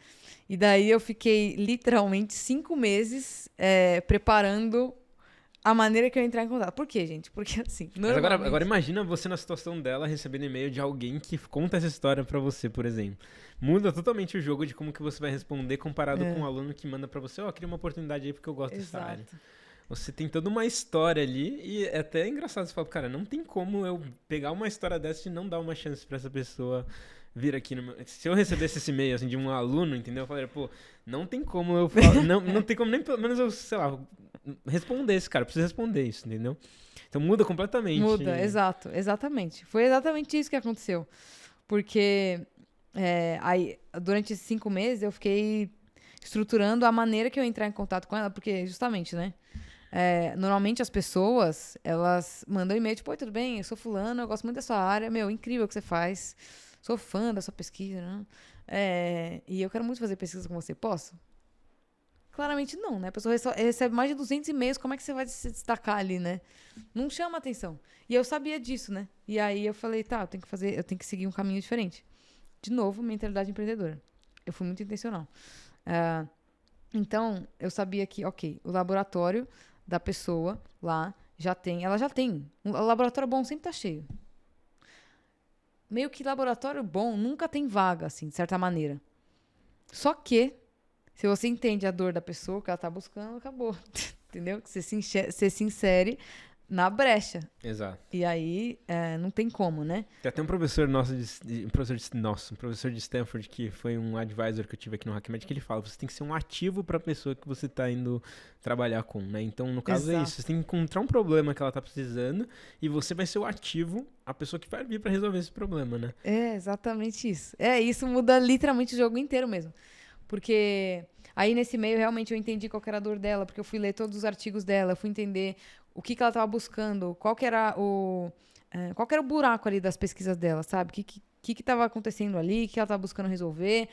E daí eu fiquei literalmente 5 meses preparando a maneira que eu entrar em contato. Por quê, gente? Porque assim, Mas normalmente... agora imagina você na situação dela recebendo e-mail de alguém que conta essa história pra você, por exemplo. Muda totalmente o jogo de como que você vai responder comparado com um aluno que manda pra você, queria uma oportunidade aí porque eu gosto dessa área. Você tem toda uma história ali e é até engraçado. Você fala, cara, não tem como eu pegar uma história dessa e não dar uma chance pra essa pessoa vir aqui no meu... Se eu recebesse esse e-mail, assim, de um aluno, entendeu? Eu falaria, pô, não tem como eu falar... não tem como nem pelo menos eu, sei lá, responder esse cara. Eu preciso responder isso, entendeu? Então muda completamente. Muda, exato, exatamente. Foi exatamente isso que aconteceu. Porque aí, durante esses 5 meses, eu fiquei estruturando a maneira que eu ia entrar em contato com ela, porque justamente, né? Normalmente as pessoas, elas mandam e-mail, tipo, oi, tudo bem? Eu sou fulano, eu gosto muito da sua área, meu, incrível o que você faz. Sou fã da sua pesquisa, né? E eu quero muito fazer pesquisa com você, posso? Claramente não, né? A pessoa recebe mais de 200 e-mails, como é que você vai se destacar ali, né? Não chama atenção. E eu sabia disso, né? E aí eu falei, tá, eu tenho que seguir um caminho diferente. De novo, mentalidade empreendedora. Eu fui muito intencional. Então, eu sabia que, ok, o laboratório da pessoa lá ela já tem. O laboratório bom sempre tá cheio. Meio que laboratório bom nunca tem vaga, assim, de certa maneira. Só que, se você entende a dor da pessoa, o que ela tá buscando, acabou. Entendeu? Você se insere na brecha. Exato. E aí, não tem como, né? Tem até um professor nosso, um professor de Stanford, que foi um advisor que eu tive aqui no HackMed, que ele fala, você tem que ser um ativo para a pessoa que você está indo trabalhar com, né? Então, no caso é isso, você tem que encontrar um problema que ela está precisando e você vai ser o ativo, a pessoa que vai vir para resolver esse problema, né? É exatamente isso. Isso muda literalmente o jogo inteiro mesmo. Porque aí nesse meio realmente eu entendi qual que era a dor dela, porque eu fui ler todos os artigos dela, fui entender o que ela estava buscando, qual que era o buraco ali das pesquisas dela, sabe? O que estava acontecendo ali, o que ela estava buscando resolver,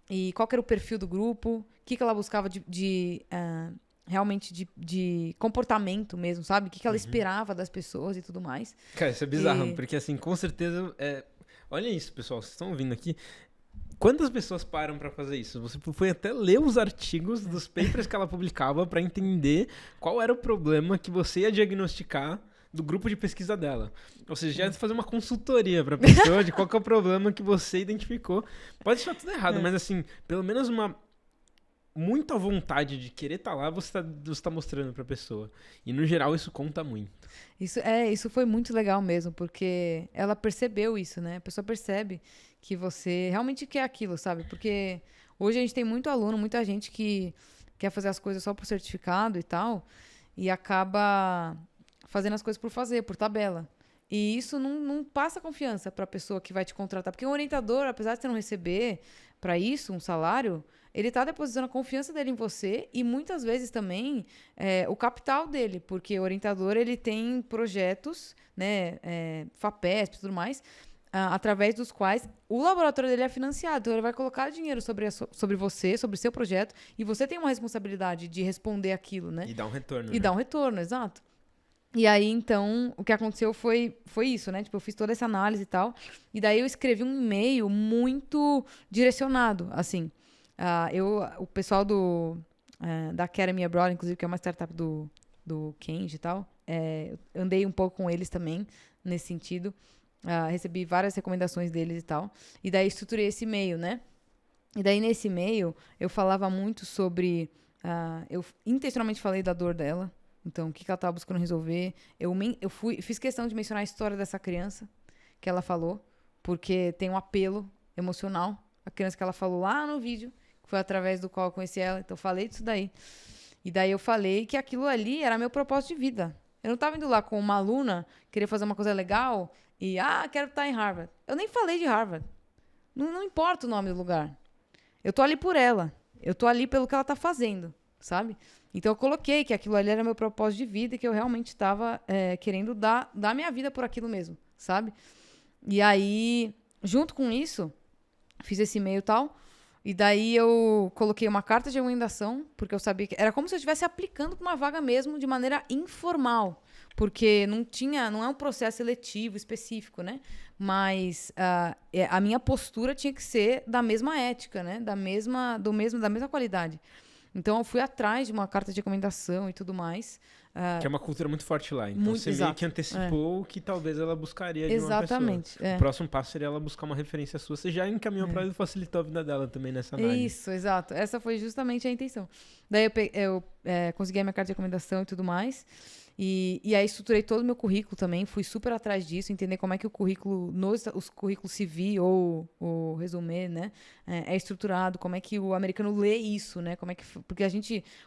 e qual que era o perfil do grupo, o que ela buscava realmente de comportamento mesmo, sabe? O que ela esperava das pessoas e tudo mais. Cara, isso é bizarro, porque assim, com certeza... Olha isso, pessoal, vocês estão ouvindo aqui. Quantas pessoas param pra fazer isso? Você foi até ler os artigos dos papers que ela publicava pra entender qual era o problema que você ia diagnosticar do grupo de pesquisa dela. Ou seja, já ia fazer uma consultoria pra pessoa de qual que é o problema que você identificou. Pode estar tudo errado, mas assim, pelo menos muita vontade de querer estar lá, você tá mostrando pra pessoa. E no geral isso conta muito. Isso foi muito legal mesmo, porque ela percebeu isso, né? A pessoa percebe que você realmente quer aquilo, sabe? Porque hoje a gente tem muito aluno, muita gente que quer fazer as coisas só por certificado e tal, e acaba fazendo as coisas por fazer, por tabela. E isso não passa confiança para a pessoa que vai te contratar. Porque o orientador, apesar de você não receber para isso um salário, ele está depositando a confiança dele em você e muitas vezes também o capital dele. Porque o orientador ele tem projetos, né, FAPESP e tudo mais, através dos quais o laboratório dele é financiado. Então, ele vai colocar dinheiro sobre você, sobre o seu projeto, e você tem uma responsabilidade de responder aquilo, né? E dar um retorno. E dar um retorno, exato. E aí, então, o que aconteceu foi isso, né? Tipo, eu fiz toda essa análise e tal. E daí eu escrevi um e-mail muito direcionado, assim. O pessoal da Academy Abroad, inclusive, que é uma startup do Kenji e tal, eu andei um pouco com eles também, nesse sentido. Recebi várias recomendações deles e tal. E daí estruturei esse e-mail, né? E daí, nesse e-mail, eu falava muito sobre... eu intencionalmente falei da dor dela. Então, o que ela estava buscando resolver. Fiz questão de mencionar a história dessa criança que ela falou, porque tem um apelo emocional. A criança que ela falou lá no vídeo, que foi através do qual eu conheci ela. Então, eu falei disso daí. E daí eu falei que aquilo ali era meu propósito de vida. Eu não estava indo lá com uma aluna, querer fazer uma coisa legal e, quero estar em Harvard. Eu nem falei de Harvard. Não importa o nome do lugar. Eu tô ali por ela. Eu tô ali pelo que ela tá fazendo, sabe? Então, eu coloquei que aquilo ali era meu propósito de vida e que eu realmente estava querendo dar minha vida por aquilo mesmo, sabe? E aí, junto com isso, fiz esse e-mail e tal. E daí eu coloquei uma carta de recomendação, porque eu sabia que... Era como se eu estivesse aplicando para uma vaga mesmo de maneira informal. Porque não é um processo seletivo específico, né? Mas a minha postura tinha que ser da mesma ética, né? Da mesma qualidade. Então, eu fui atrás de uma carta de recomendação e tudo mais. Que é uma cultura muito forte lá. Então Muito, você meio que antecipou o que talvez ela buscaria de uma pessoa. Exatamente. O próximo passo seria ela buscar uma referência sua. Você já encaminhou para ela e facilitou a vida dela também nessa análise. Isso, exato. Essa foi justamente a intenção. Daí eu consegui a minha carta de recomendação e tudo mais. E aí estruturei todo o meu currículo também. Fui super atrás disso, entender como é que o currículo, os currículos CV ou o resumê, né, é estruturado, como é que o americano lê isso, né? Como é que, porque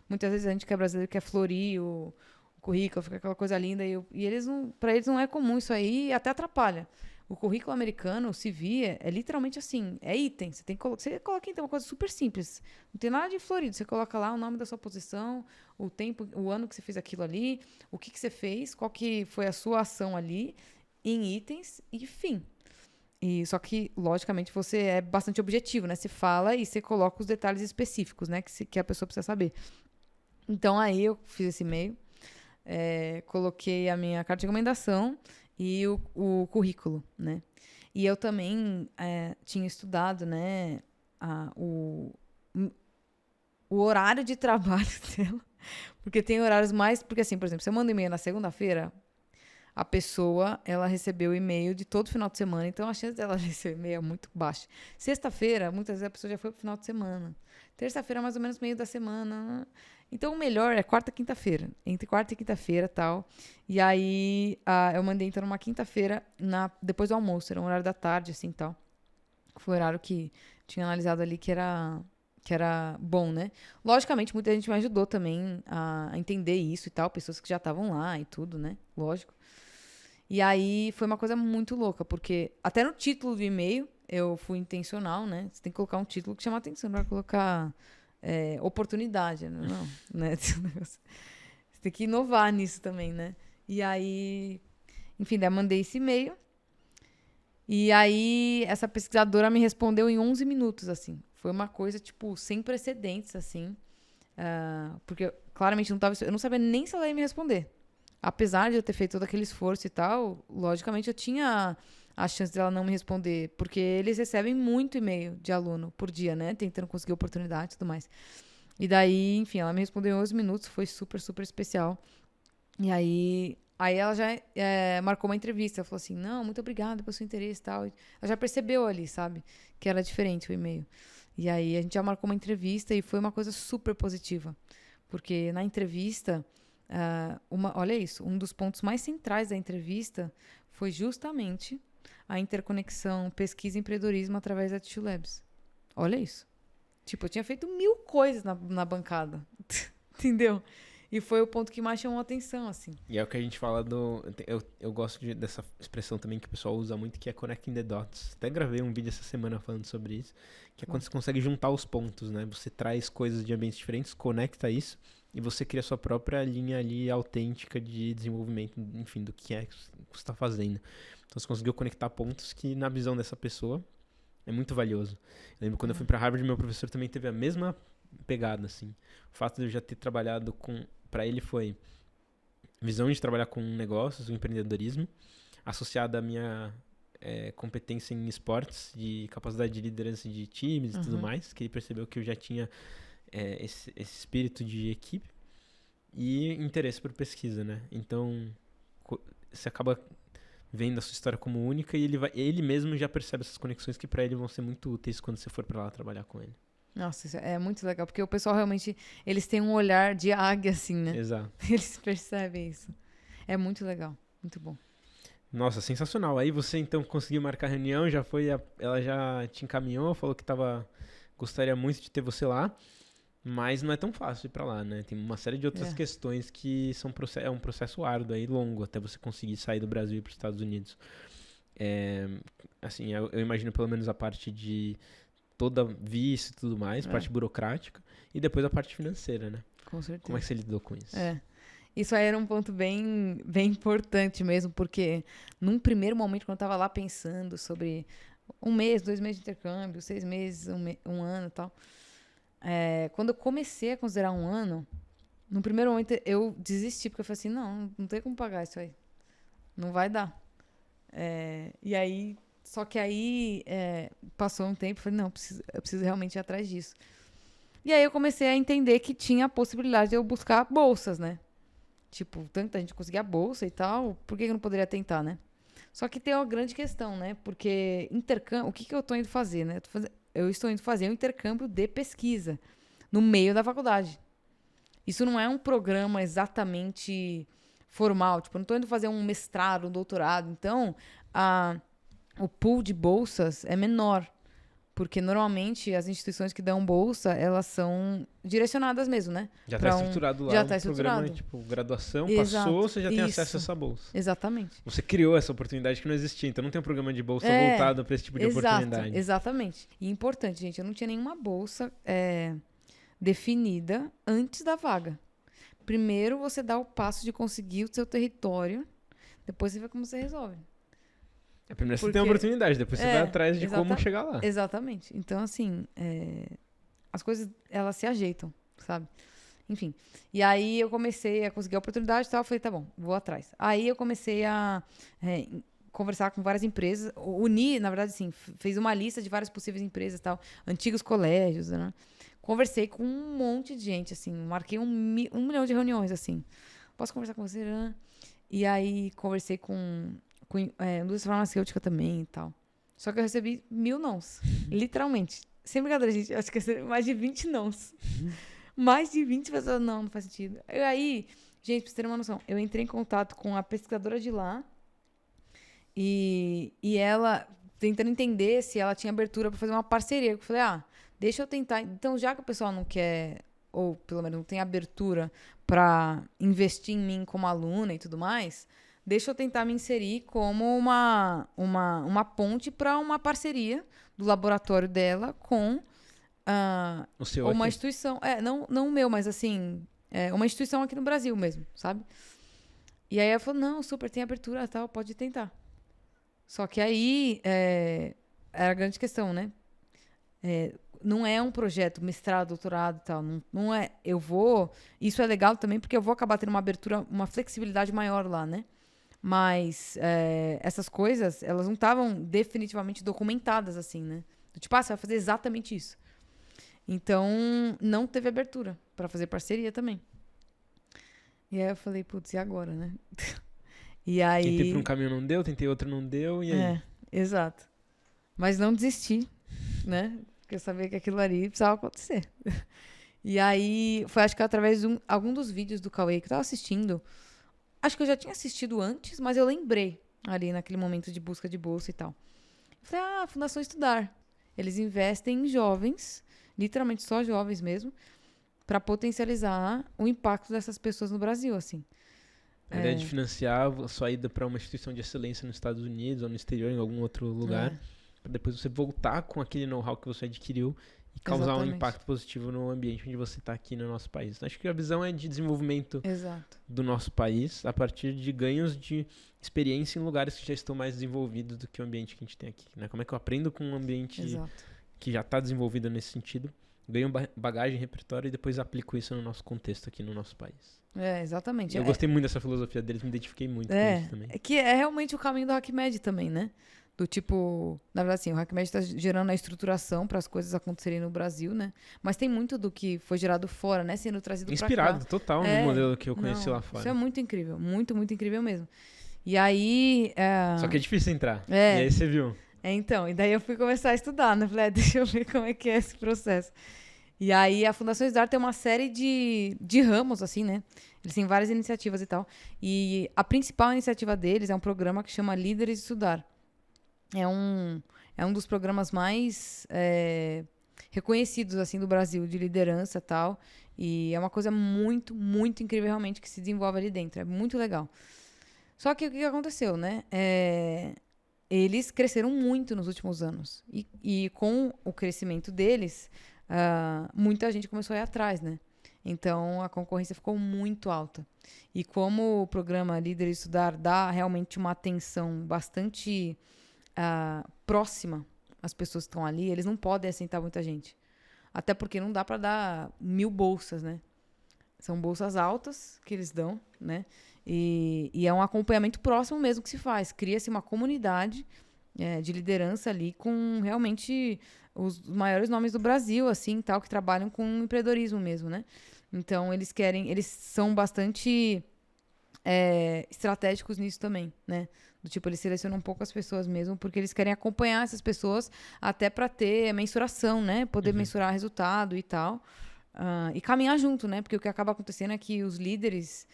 muitas vezes a gente que é brasileiro quer florir o currículo, fica aquela coisa linda, e eles não, para eles não é comum isso aí, e até atrapalha. O currículo americano, o CV, é literalmente assim, é item. Você coloca então uma coisa super simples. Não tem nada de florido. Você coloca lá o nome da sua posição, o tempo, o ano que você fez aquilo ali, o que você fez, qual que foi a sua ação ali, em itens e fim. E só que, logicamente, você é bastante objetivo, né? Você fala e você coloca os detalhes específicos, né? Que a pessoa precisa saber. Então, aí eu fiz esse e-mail, coloquei a minha carta de recomendação e o currículo, né? E eu também tinha estudado, né, o horário de trabalho dela. Porque tem horários mais... Porque assim, por exemplo, você manda um e-mail na segunda-feira, a pessoa, ela recebeu o e-mail de todo final de semana, então a chance dela receber e-mail é muito baixa. Sexta-feira, muitas vezes a pessoa já foi pro final de semana. Terça-feira, mais ou menos meio da semana. Então, o melhor é quarta e quinta-feira. Entre quarta e quinta-feira, tal. E aí, eu mandei, então, numa quinta-feira, depois do almoço. Era um horário da tarde, assim, tal. Foi o horário que tinha analisado ali que era bom, né? Logicamente, muita gente me ajudou também a entender isso e tal. Pessoas que já estavam lá e tudo, né? Lógico. E aí, foi uma coisa muito louca. Porque até no título do e-mail, eu fui intencional, né? Você tem que colocar um título que chama atenção. Não vai colocar... oportunidade, não, né? Você tem que inovar nisso também, né? E aí, enfim, daí eu mandei esse e-mail. E aí, essa pesquisadora me respondeu em 11 minutos, assim. Foi uma coisa, tipo, sem precedentes, assim. Porque, claramente, eu não sabia nem se ela ia me responder. Apesar de eu ter feito todo aquele esforço e tal, logicamente, eu tinha a chance dela não me responder. Porque eles recebem muito e-mail de aluno por dia, né? Tentando conseguir oportunidade e tudo mais. E daí, enfim, ela me respondeu em 11 minutos. Foi super, super especial. E aí ela já marcou uma entrevista. Ela falou assim, não, muito obrigada pelo seu interesse e tal. Ela já percebeu ali, sabe? Que era diferente o e-mail. E aí a gente já marcou uma entrevista e foi uma coisa super positiva. Porque na entrevista... olha isso, um dos pontos mais centrais da entrevista foi justamente a interconexão pesquisa e empreendedorismo através da Tissue Labs. Olha isso. Tipo, eu tinha feito 1000 coisas na bancada. Entendeu? E foi o ponto que mais chamou a atenção, assim. E é o que a gente fala eu gosto dessa expressão também que o pessoal usa muito, que é connecting the dots. Até gravei um vídeo essa semana falando sobre isso, que é quando você consegue juntar os pontos, né? Você traz coisas de ambientes diferentes, conecta isso, e você cria sua própria linha ali autêntica de desenvolvimento, enfim, do que você está fazendo. Então você conseguiu conectar pontos que, na visão dessa pessoa, é muito valioso. Eu lembro quando eu fui para Harvard, meu professor também teve a mesma pegada, assim. O fato de eu já ter trabalhado para ele foi visão de trabalhar com negócios, o empreendedorismo, associado à minha competência em esportes, de capacidade de liderança de times e tudo mais, que ele percebeu que eu já tinha esse espírito de equipe e interesse por pesquisa, né? Então, você acaba vendo a sua história como única e ele mesmo já percebe essas conexões que para ele vão ser muito úteis quando você for para lá trabalhar com ele. Nossa, isso é muito legal, porque o pessoal realmente, eles têm um olhar de águia, assim, né? Exato. Eles percebem isso. É muito legal, muito bom. Nossa, sensacional. Aí você então conseguiu marcar a reunião, ela já te encaminhou, falou que gostaria muito de ter você lá, mas não é tão fácil ir pra lá, né? Tem uma série de outras questões que é um processo árduo aí, longo, até você conseguir sair do Brasil e ir para os Estados Unidos. Assim, eu imagino pelo menos a parte de toda visto e tudo mais, parte burocrática, e depois a parte financeira, né? Com certeza. Como é que você lidou com isso? Isso aí era um ponto bem, bem importante mesmo, porque num primeiro momento, quando eu tava lá pensando sobre 1 mês, 2 meses de intercâmbio, 6 meses, um ano e tal, quando eu comecei a considerar 1 ano, no primeiro momento eu desisti, porque eu falei assim, não tem como pagar isso aí. Não vai dar. E aí... Só que aí passou um tempo e falei, não, eu preciso realmente ir atrás disso. E aí eu comecei a entender que tinha a possibilidade de eu buscar bolsas, né? Tipo, tanta gente conseguia a bolsa e tal, por que eu não poderia tentar, né? Só que tem uma grande questão, né? Porque intercâmbio, o que que eu tô indo fazer, né? Eu estou indo fazer um intercâmbio de pesquisa no meio da faculdade. Isso não é um programa exatamente formal. Tipo, eu não estou indo fazer um mestrado, um doutorado. Então, o pool de bolsas é menor. Porque normalmente as instituições que dão bolsa, elas são direcionadas mesmo, né? Já está estruturado lá já um tá programa, estruturado. tipo, graduação, Exato. passou, você já tem Isso. acesso a essa bolsa. Exatamente. Você criou essa oportunidade que não existia, então não tem um programa de bolsa É, voltado para esse tipo de oportunidade. Exatamente. E importante, gente, eu não tinha nenhuma bolsa definida antes da vaga. Primeiro você dá o passo de conseguir o seu território, depois você vê como você resolve. Primeiro você tem uma oportunidade, depois você vai atrás de como chegar lá. Exatamente. Então, assim, as coisas, elas se ajeitam, sabe? Enfim. E aí eu comecei a conseguir a oportunidade e tal, eu falei, tá bom, vou atrás. Aí eu comecei a conversar com várias empresas, unir, na verdade, assim, fez uma lista de várias possíveis empresas e tal, antigos colégios, né? Conversei com um monte de gente, assim, marquei um milhão de reuniões, assim. Posso conversar com você? E aí conversei com indústria farmacêutica também e tal. Só que eu recebi 1000 nãos. Literalmente. Sem brincadeira, gente. Acho que eu recebi mais de 20 nãos. Mais de 20 pessoas. Não faz sentido. E aí, gente, pra vocês terem uma noção, eu entrei em contato com a pesquisadora de lá e ela, tentando entender se ela tinha abertura pra fazer uma parceria. Eu falei, deixa eu tentar. Então, já que o pessoal não quer, ou pelo menos não tem abertura pra investir em mim como aluna e tudo mais, deixa eu tentar me inserir como uma ponte para uma parceria do laboratório dela com uma instituição. Não o meu, mas assim, uma instituição aqui no Brasil mesmo, sabe? E aí ela falou, não, super, tem abertura, tal, pode tentar. Só que aí era a grande questão, né? Não é um projeto mestrado, doutorado e tal. Não é. Isso é legal também, porque eu vou acabar tendo uma abertura, uma flexibilidade maior lá, né? Mas essas coisas, elas não estavam definitivamente documentadas, assim, né? Tipo, você vai fazer exatamente isso. Então, não teve abertura para fazer parceria também. E aí eu falei, putz, e agora, né? E aí... Tentei por um caminho, não deu, tentei outro, não deu, e aí? Exato. Mas não desisti, né? Porque eu sabia que aquilo ali precisava acontecer. E aí, foi acho que através de algum dos vídeos do Cauê que eu tava assistindo. Acho que eu já tinha assistido antes, mas eu lembrei ali naquele momento de busca de bolsa e tal. Eu falei, Fundação Estudar. Eles investem em jovens, literalmente só jovens mesmo, para potencializar o impacto dessas pessoas no Brasil, assim. A ideia de financiar a sua ida para uma instituição de excelência nos Estados Unidos ou no exterior, em algum outro lugar, para depois você voltar com aquele know-how que você adquiriu e causar um impacto positivo no ambiente onde você está aqui no nosso país. Acho que a visão é de desenvolvimento do nosso país a partir de ganhos de experiência em lugares que já estão mais desenvolvidos do que o ambiente que a gente tem aqui. Né? Como é que eu aprendo com um ambiente que já está desenvolvido nesse sentido, ganho bagagem, repertório e depois aplico isso no nosso contexto aqui no nosso país. Exatamente. Eu gostei muito dessa filosofia deles, me identifiquei muito com isso também. É que é realmente o caminho do HackMed também, né? Do tipo, na verdade, assim, o HackMed está gerando a estruturação para as coisas acontecerem no Brasil, né? Mas tem muito do que foi gerado fora, né? Sendo trazido para cá. Inspirado total no modelo que eu conheci lá fora. Isso é muito incrível. Muito, muito incrível mesmo. E aí... Só que é difícil entrar. E aí você viu. Então, e daí eu fui começar a estudar, né? Falei, deixa eu ver como é que é esse processo. E aí a Fundação Estudar tem uma série de ramos, assim, né? Eles têm várias iniciativas e tal. E a principal iniciativa deles é um programa que chama Líderes de Estudar. É um dos programas mais reconhecidos, assim, do Brasil, de liderança e tal. E é uma coisa muito, muito incrível, realmente, que se desenvolve ali dentro. É muito legal. Só que o que aconteceu, né? Eles cresceram muito nos últimos anos. E com o crescimento deles, muita gente começou a ir atrás, né? Então, a concorrência ficou muito alta. E como o programa Líderes de Estudar dá realmente uma atenção bastante próxima às pessoas que estão ali, eles não podem assentar muita gente. Até porque não dá para dar 1000 bolsas, né? São bolsas altas que eles dão, né? E é um acompanhamento próximo mesmo que se faz. Cria-se uma comunidade de liderança ali com realmente os maiores nomes do Brasil, assim, tal, que trabalham com empreendedorismo mesmo, né? Então, eles são bastante estratégicos nisso também, né? Do tipo, eles selecionam poucas pessoas mesmo, porque eles querem acompanhar essas pessoas até para ter mensuração, né? Poder mensurar resultado e tal. E caminhar junto, né? Porque o que acaba acontecendo é que os líderes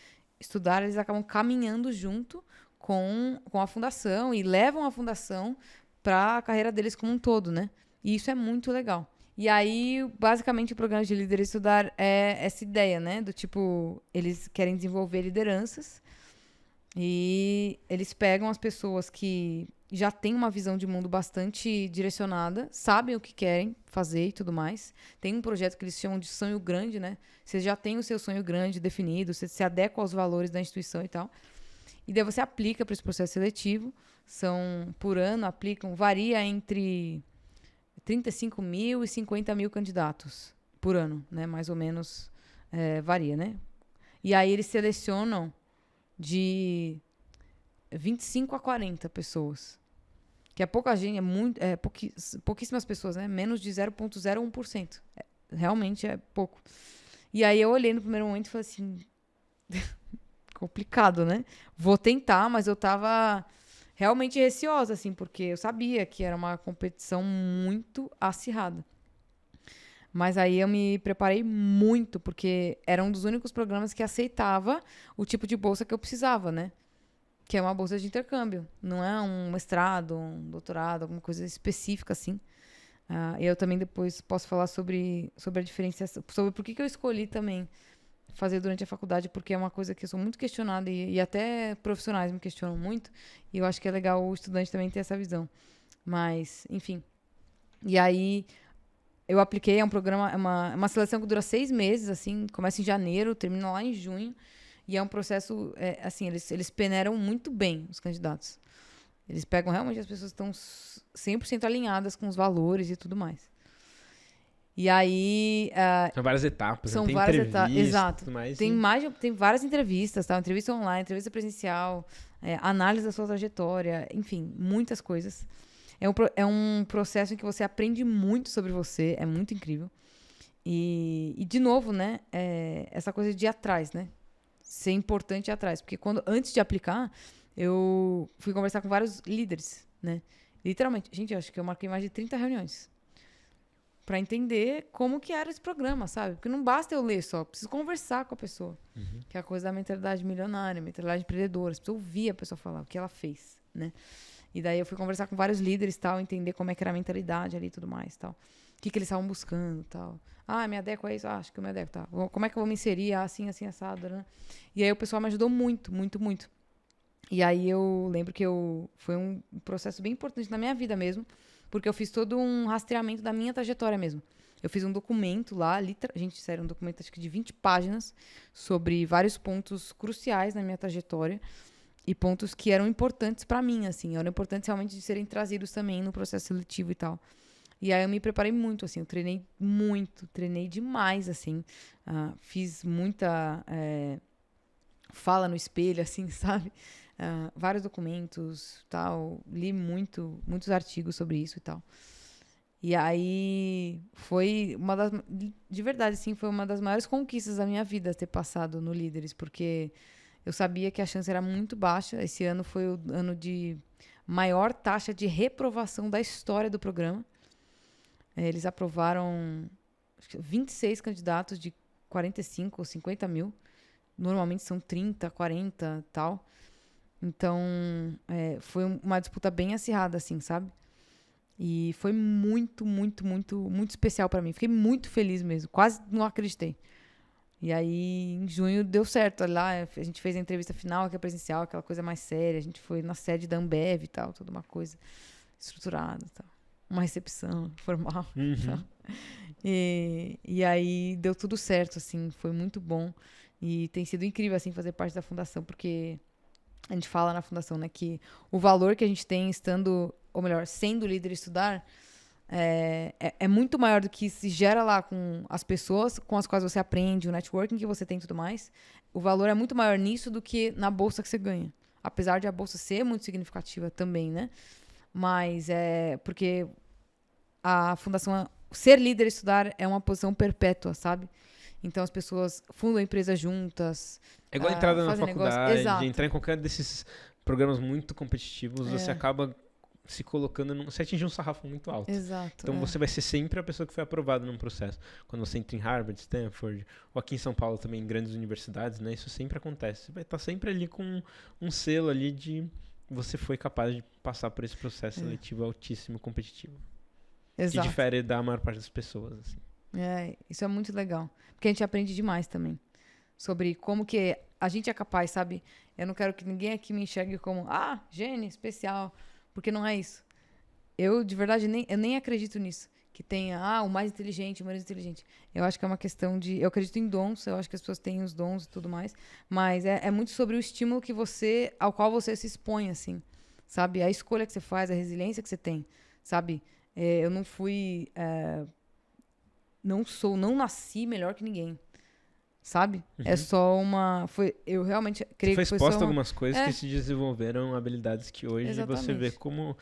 eles acabam caminhando junto com a fundação e levam a fundação para a carreira deles como um todo, né? E isso é muito legal. E aí, basicamente, o programa de Líder Estudar é essa ideia, né? Do tipo, eles querem desenvolver lideranças e eles pegam as pessoas que já têm uma visão de mundo bastante direcionada, sabem o que querem fazer e tudo mais. Tem um projeto que eles chamam de sonho grande, né? Você já tem o seu sonho grande definido, você se adequa aos valores da instituição e tal. E daí você aplica para esse processo seletivo. Por ano, varia entre 35 mil e 50 mil candidatos por ano, né? Mais ou menos, varia, né? E aí eles selecionam de 25 a 40 pessoas. Que é pouca gente, pouquíssimas pessoas, né? Menos de 0,01%. Realmente é pouco. E aí eu olhei no primeiro momento e falei assim... complicado, né? Vou tentar, mas eu tava realmente receosa, assim, porque eu sabia que era uma competição muito acirrada. Mas aí eu me preparei muito, porque era um dos únicos programas que aceitava o tipo de bolsa que eu precisava, né? Que é uma bolsa de intercâmbio. Não é um mestrado, um doutorado, alguma coisa específica, assim. Eu também depois posso falar sobre a diferenciação, sobre por que eu escolhi também fazer durante a faculdade, porque é uma coisa que eu sou muito questionada e até profissionais me questionam muito. E eu acho que é legal o estudante também ter essa visão. Mas, enfim. E aí, eu apliquei, é um programa, uma seleção que dura 6 meses, assim, começa em janeiro, termina lá em junho. E é um processo, assim, eles peneiram muito bem os candidatos. Eles pegam realmente as pessoas que estão 100% alinhadas com os valores e tudo mais. E aí... são várias etapas, são tem várias entrevistas, exato. tudo mais. Tem várias entrevistas, tá? Entrevista online, entrevista presencial, análise da sua trajetória, enfim, muitas coisas. É um processo em que você aprende muito sobre você, é muito incrível. E de novo, né, essa coisa de ir atrás, né? Ser importante ir atrás. Porque antes de aplicar, eu fui conversar com vários líderes, né? Literalmente. Gente, eu acho que eu marquei mais de 30 reuniões. Pra entender como que era esse programa, sabe? Porque não basta eu ler só, eu preciso conversar com a pessoa. Uhum. Que é a coisa da mentalidade milionária, mentalidade empreendedora. Você precisa ouvir a pessoa falar, o que ela fez, né? E daí eu fui conversar com vários líderes, tal, entender como é que era a mentalidade ali e tudo mais, tal. O que eles estavam buscando, tal. Me adequo a isso? Acho que eu me adequo, tá. Como é que eu vou me inserir? Assim, assim, assado, né? E aí o pessoal me ajudou muito, muito, muito. E aí eu lembro que foi um processo bem importante na minha vida mesmo, porque eu fiz todo um rastreamento da minha trajetória mesmo. Eu fiz um documento lá, gente, sério, um documento acho que de 20 páginas, sobre vários pontos cruciais na minha trajetória e pontos que eram importantes para mim, assim, eram importantes realmente de serem trazidos também no processo seletivo e tal. E aí eu me preparei muito, assim, eu treinei muito, treinei demais, assim, fiz muita fala no espelho, assim, sabe? Vários documentos, tal, li muitos artigos sobre isso e tal. E aí foi de verdade, assim, foi uma das maiores conquistas da minha vida ter passado no Líderes, porque eu sabia que a chance era muito baixa. Esse ano foi o ano de maior taxa de reprovação da história do programa. Eles aprovaram acho que 26 candidatos de 45 ou 50 mil. Normalmente são 30, 40 e tal. Então, foi uma disputa bem acirrada, assim, sabe? E foi muito, muito, muito, muito especial pra mim. Fiquei muito feliz mesmo. Quase não acreditei. E aí, em junho, deu certo. Lá, a gente fez a entrevista final, que é presencial, aquela coisa mais séria. A gente foi na sede da Ambev e tal, toda uma coisa estruturada e tal. Uma recepção formal. Uhum. E aí, deu tudo certo, assim. Foi muito bom. E tem sido incrível, assim, fazer parte da fundação, porque a gente fala na fundação, né, que o valor que a gente tem estando, ou melhor, sendo líder e estudar, é muito maior do que se gera lá com as pessoas com as quais você aprende, o networking que você tem e tudo mais. O valor é muito maior nisso do que na bolsa que você ganha. Apesar de a bolsa ser muito significativa também, né? Mas porque a fundação, ser líder e estudar é uma posição perpétua, sabe? Então as pessoas fundam empresas juntas. É igual a entrada na fazem negócio. faculdade, Exato. entrar em qualquer desses programas muito competitivos, você acaba se colocando, você atinge um sarrafo muito alto. Exato. Então você vai ser sempre a pessoa que foi aprovada num processo. Quando você entra em Harvard, Stanford, ou aqui em São Paulo também, em grandes universidades, né? Isso sempre acontece. Você vai estar sempre ali com um selo ali de você foi capaz de passar por esse processo seletivo altíssimo, competitivo. Exato. Que difere da maior parte das pessoas, assim. Isso é muito legal. Porque a gente aprende demais também. Sobre como que a gente é capaz, sabe? Eu não quero que ninguém aqui me enxergue como, gênio, especial. Porque não é isso. Eu, de verdade, eu nem acredito nisso. Que tenha, o mais inteligente, o menos inteligente. Eu acho que é uma questão de... Eu acredito em dons, eu acho que as pessoas têm os dons e tudo mais. Mas é muito sobre o estímulo ao qual você se expõe, assim. Sabe? A escolha que você faz, a resiliência que você tem. Sabe? Eu não fui... Não nasci melhor que ninguém. Sabe? É só uma... Eu realmente creio que foi exposto só a algumas coisas que se desenvolveram habilidades que hoje você vê como...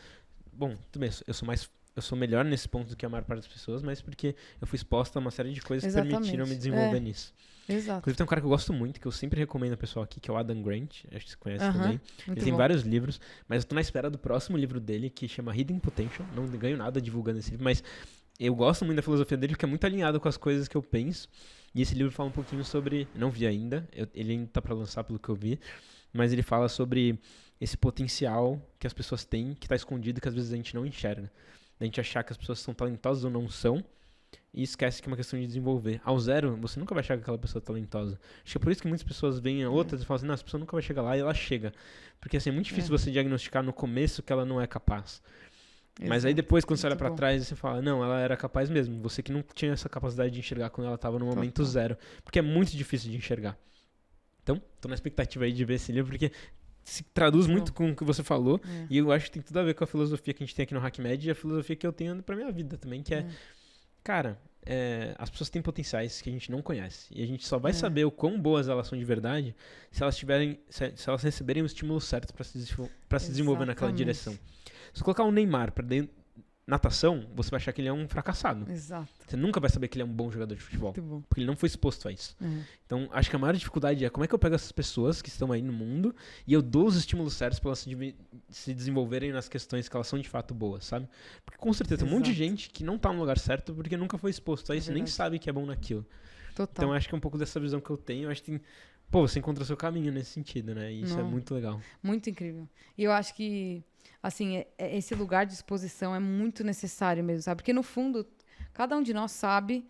Bom, também, eu sou melhor nesse ponto do que a maior parte das pessoas, mas porque eu fui exposta a uma série de coisas que permitiram me desenvolver nisso. Exato. Inclusive tem um cara que eu gosto muito, que eu sempre recomendo ao pessoal aqui, que é o Adam Grant, acho que você conhece também. Ele tem vários livros, mas eu tô na espera do próximo livro dele, que chama Hidden Potential. Não ganho nada divulgando esse livro, mas eu gosto muito da filosofia dele, porque é muito alinhado com as coisas que eu penso. E esse livro fala um pouquinho sobre... Não vi ainda, ele ainda tá pra lançar pelo que eu vi, mas ele fala sobre esse potencial que as pessoas têm, que tá escondido, que às vezes a gente não enxerga. A gente achar que as pessoas são talentosas ou não são, e esquece que é uma questão de desenvolver. Ao zero, você nunca vai achar que aquela pessoa é talentosa. Acho que é por isso que muitas pessoas veem outras e falam assim, não, essa pessoa nunca vai chegar lá, e ela chega. Porque assim, é muito difícil você diagnosticar no começo que ela não é capaz. Mas aí depois, quando você olha pra trás, você fala, não, ela era capaz mesmo. Você que não tinha essa capacidade de enxergar quando ela tava no momento zero. Porque é muito difícil de enxergar. Então, tô na expectativa aí de ver esse livro, porque se traduz muito com o que você falou. E eu acho que tem tudo a ver com a filosofia que a gente tem aqui no HackMed e a filosofia que eu tenho pra minha vida também, que é, cara, as pessoas têm potenciais que a gente não conhece. E a gente só vai saber o quão boas elas são de verdade se elas receberem o estímulo certo pra se desenvolver naquela direção. Se você colocar um Neymar pra dentro natação, você vai achar que ele é um fracassado. Exato. Você nunca vai saber que ele é um bom jogador de futebol. Porque ele não foi exposto a isso. Então, acho que a maior dificuldade é como é que eu pego essas pessoas que estão aí no mundo e eu dou os estímulos certos para elas se desenvolverem nas questões que elas são de fato boas, sabe? Porque com certeza tem um monte de gente que não tá no lugar certo porque nunca foi exposto a isso e nem sabe que é bom naquilo. Total. Então, acho que é um pouco dessa visão que eu tenho. Acho que tem... você encontra o seu caminho nesse sentido, né? E isso é muito legal. Muito incrível. E eu acho que, assim, esse lugar de exposição é muito necessário mesmo, sabe? Porque, no fundo, cada um de nós sabe,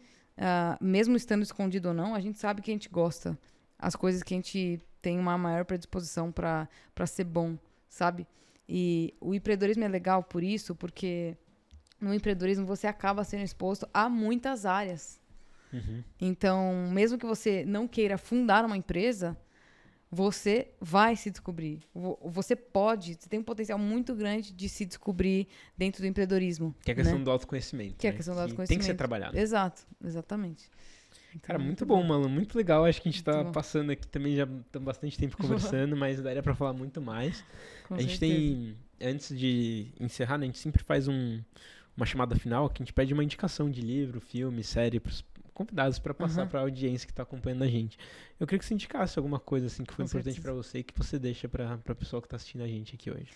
mesmo estando escondido ou não, a gente sabe que a gente gosta. As coisas que a gente tem uma maior predisposição para ser bom, sabe? E o empreendedorismo é legal por isso, porque no empreendedorismo você acaba sendo exposto a muitas áreas. Então, mesmo que você não queira fundar uma empresa, você vai se descobrir. Você tem um potencial muito grande de se descobrir dentro do empreendedorismo. Que é a questão do autoconhecimento. Que é a questão do autoconhecimento. Tem que ser trabalhado. Exato, exatamente. Então, cara, muito bom, mano. Muito legal. Acho que a gente tá passando aqui também, já estamos bastante tempo conversando, mas daria pra falar muito mais. A gente tem, antes de encerrar, né, a gente sempre faz uma chamada final, que a gente pede uma indicação de livro, filme, série, pros convidados para passar para a audiência que está acompanhando a gente. Eu queria que você indicasse alguma coisa assim que foi importante para você e que você deixa para a pessoa que está assistindo a gente aqui hoje.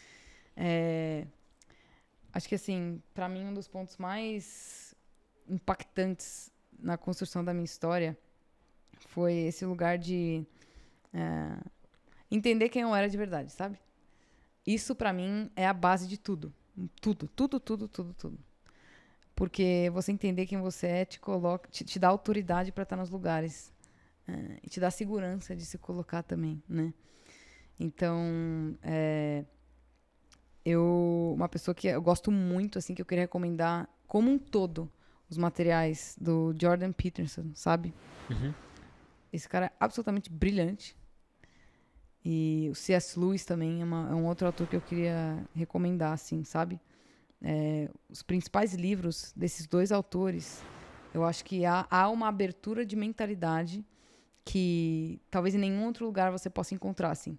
Acho que assim, para mim um dos pontos mais impactantes na construção da minha história foi esse lugar de entender quem eu era de verdade, sabe? Isso para mim é a base de tudo. Tudo. Porque você entender quem você é te dá autoridade para estar nos lugares. E te dá segurança de se colocar também, né? Então, uma pessoa que eu gosto muito, assim, que eu queria recomendar como um todo, os materiais do Jordan Peterson, sabe? Esse cara é absolutamente brilhante. E o C.S. Lewis também é um outro autor que eu queria recomendar, assim, sabe? Os principais livros desses dois autores, eu acho que há uma abertura de mentalidade que talvez em nenhum outro lugar você possa encontrar, assim.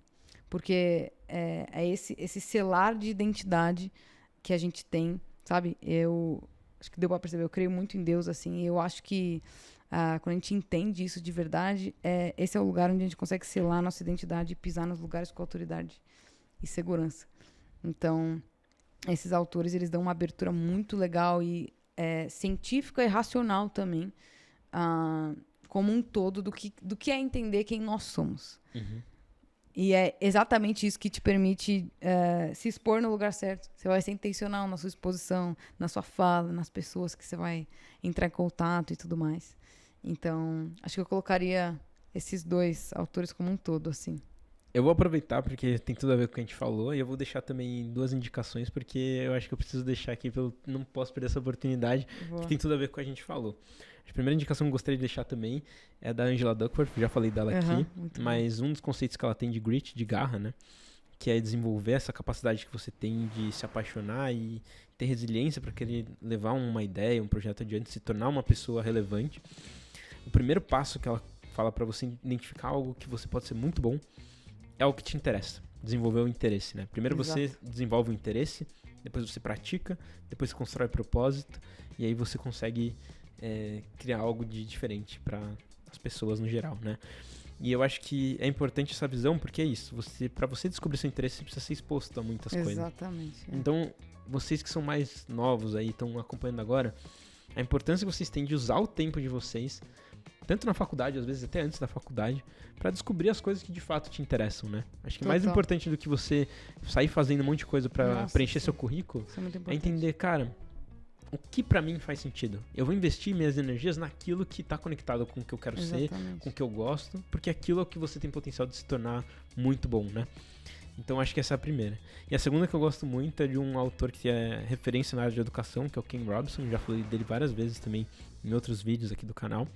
Porque é esse selar de identidade que a gente tem, sabe? Eu acho que deu pra perceber, eu creio muito em Deus, assim, e eu acho que quando a gente entende isso de verdade, esse é o lugar onde a gente consegue selar a nossa identidade e pisar nos lugares com autoridade e segurança. Então, esses autores, eles dão uma abertura muito legal e científica e racional também, como um todo, do que é entender quem nós somos. Uhum. E é exatamente isso que te permite se expor no lugar certo. Você vai ser intencional na sua exposição, na sua fala, nas pessoas que você vai entrar em contato e tudo mais. Então, acho que eu colocaria esses 2 autores como um todo, assim. Eu vou aproveitar, porque tem tudo a ver com o que a gente falou, e eu vou deixar também 2 indicações, porque eu acho que eu preciso deixar aqui, não posso perder essa oportunidade, que tem tudo a ver com o que a gente falou. A primeira indicação que eu gostaria de deixar também é da Angela Duckworth, já falei dela aqui, mas um dos conceitos que ela tem de grit, de garra, né, que é desenvolver essa capacidade que você tem de se apaixonar e ter resiliência para querer levar uma ideia, um projeto adiante, se tornar uma pessoa relevante. O primeiro passo que ela fala para você identificar algo que você pode ser muito bom é o que te interessa, desenvolver o interesse, né? Primeiro Exato. você desenvolve o interesse, depois você pratica, depois você constrói propósito, e aí você consegue criar algo de diferente para as pessoas no geral, né? E eu acho que é importante essa visão, porque é isso, para você descobrir seu interesse, você precisa ser exposto a muitas coisas. Exatamente. Então, vocês que são mais novos aí, estão acompanhando agora, a importância que vocês têm de usar o tempo de vocês, tanto na faculdade, às vezes até antes da faculdade, para descobrir as coisas que de fato te interessam, né? Acho que mais importante do que você sair fazendo um monte de coisa para preencher seu currículo, é entender, cara, o que pra mim faz sentido. Eu vou investir minhas energias naquilo que tá conectado com o que eu quero ser, com o que eu gosto, porque aquilo é o que você tem potencial de se tornar muito bom, né? Então acho que essa é a primeira. E a segunda que eu gosto muito é de um autor que é referência na área de educação, que é o Ken Robinson, já falei dele várias vezes também em outros vídeos aqui do canal,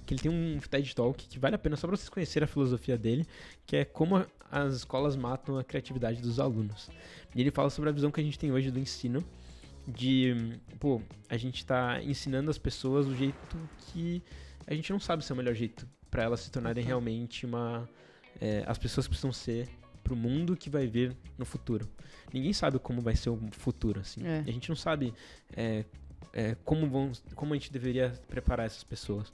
que ele tem um TED Talk que vale a pena só pra vocês conhecerem a filosofia dele, que é como as escolas matam a criatividade dos alunos. E ele fala sobre a visão que a gente tem hoje do ensino, de, a gente tá ensinando as pessoas do jeito que a gente não sabe se é o melhor jeito pra elas se tornarem realmente as pessoas que precisam ser pro mundo que vai vir no futuro. Ninguém sabe como vai ser o futuro, assim. A gente não sabe como a gente deveria preparar essas pessoas.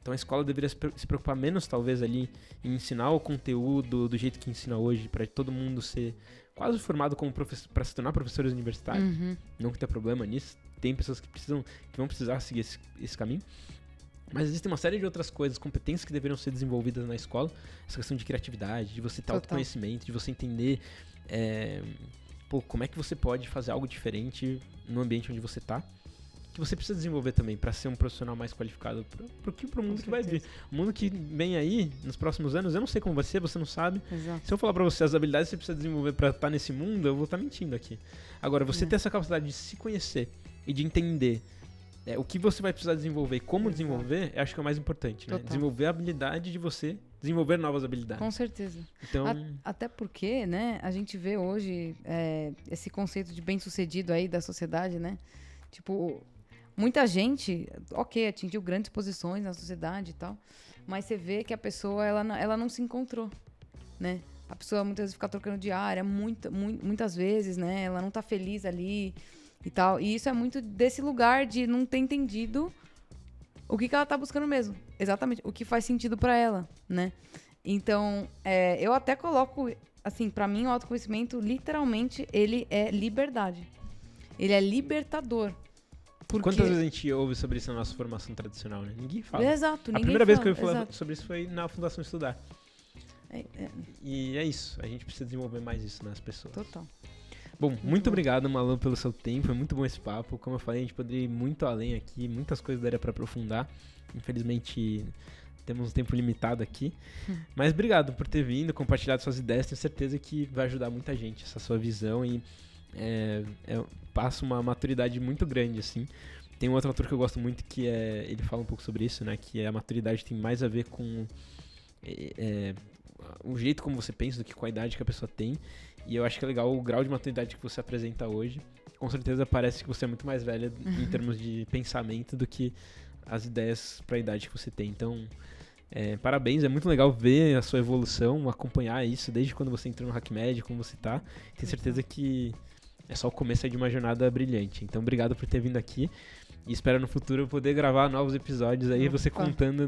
Então a escola deveria se preocupar menos, talvez, ali em ensinar o conteúdo do jeito que ensina hoje, para todo mundo ser quase formado como professor, para se tornar professores universitários. Uhum. Não que tenha problema nisso. Tem pessoas que vão precisar seguir esse caminho. Mas existem uma série de outras coisas, competências que deveriam ser desenvolvidas na escola. Essa questão de criatividade, de você ter autoconhecimento, de você entender como é que você pode fazer algo diferente no ambiente onde você está. Que você precisa desenvolver também para ser um profissional mais qualificado pro mundo que vai vir. O mundo que vem aí nos próximos anos, eu não sei como vai ser, você não sabe. Exato. Se eu falar para você as habilidades que você precisa desenvolver para estar nesse mundo, eu vou estar mentindo aqui. Agora, você ter essa capacidade de se conhecer e de entender o que você vai precisar desenvolver e como desenvolver, eu acho que é o mais importante, né? Desenvolver a habilidade de você desenvolver novas habilidades. Com certeza. Então, até porque, né, a gente vê hoje esse conceito de bem-sucedido aí da sociedade, né? Tipo, muita gente, atingiu grandes posições na sociedade e tal, mas você vê que a pessoa, ela não se encontrou, né? A pessoa muitas vezes fica trocando de área, muitas vezes, né? Ela não tá feliz ali e tal. E isso é muito desse lugar de não ter entendido o que ela tá buscando mesmo. Exatamente, o que faz sentido pra ela, né? Então, eu até coloco, assim, pra mim o autoconhecimento, literalmente, ele é liberdade. Ele é libertador. Quantas vezes a gente ouve sobre isso na nossa formação tradicional, né? Ninguém fala. Exato, ninguém A primeira vez que eu ouvi falar exato. sobre isso foi na Fundação Estudar. E é isso, a gente precisa desenvolver mais isso nas pessoas. Total. Bom, muito obrigado, Malu, pelo seu tempo, foi muito bom esse papo. Como eu falei, a gente poderia ir muito além aqui, muitas coisas daria pra aprofundar. Infelizmente, temos um tempo limitado aqui. Mas obrigado por ter vindo, compartilhado suas ideias, tenho certeza que vai ajudar muita gente, essa sua visão, e passa uma maturidade muito grande, assim. Tem um outro autor que eu gosto muito que ele fala um pouco sobre isso, né? Que a maturidade tem mais a ver com o jeito como você pensa do que com a idade que a pessoa tem. E eu acho que é legal o grau de maturidade que você apresenta hoje. Com certeza parece que você é muito mais velha em termos de pensamento do que as ideias para a idade que você tem. Então, parabéns, é muito legal ver a sua evolução, acompanhar isso desde quando você entrou no HackMed, como você tá. Tenho certeza que é só o começo de uma jornada brilhante. Então, obrigado por ter vindo aqui. E espero no futuro poder gravar novos episódios aí, você contando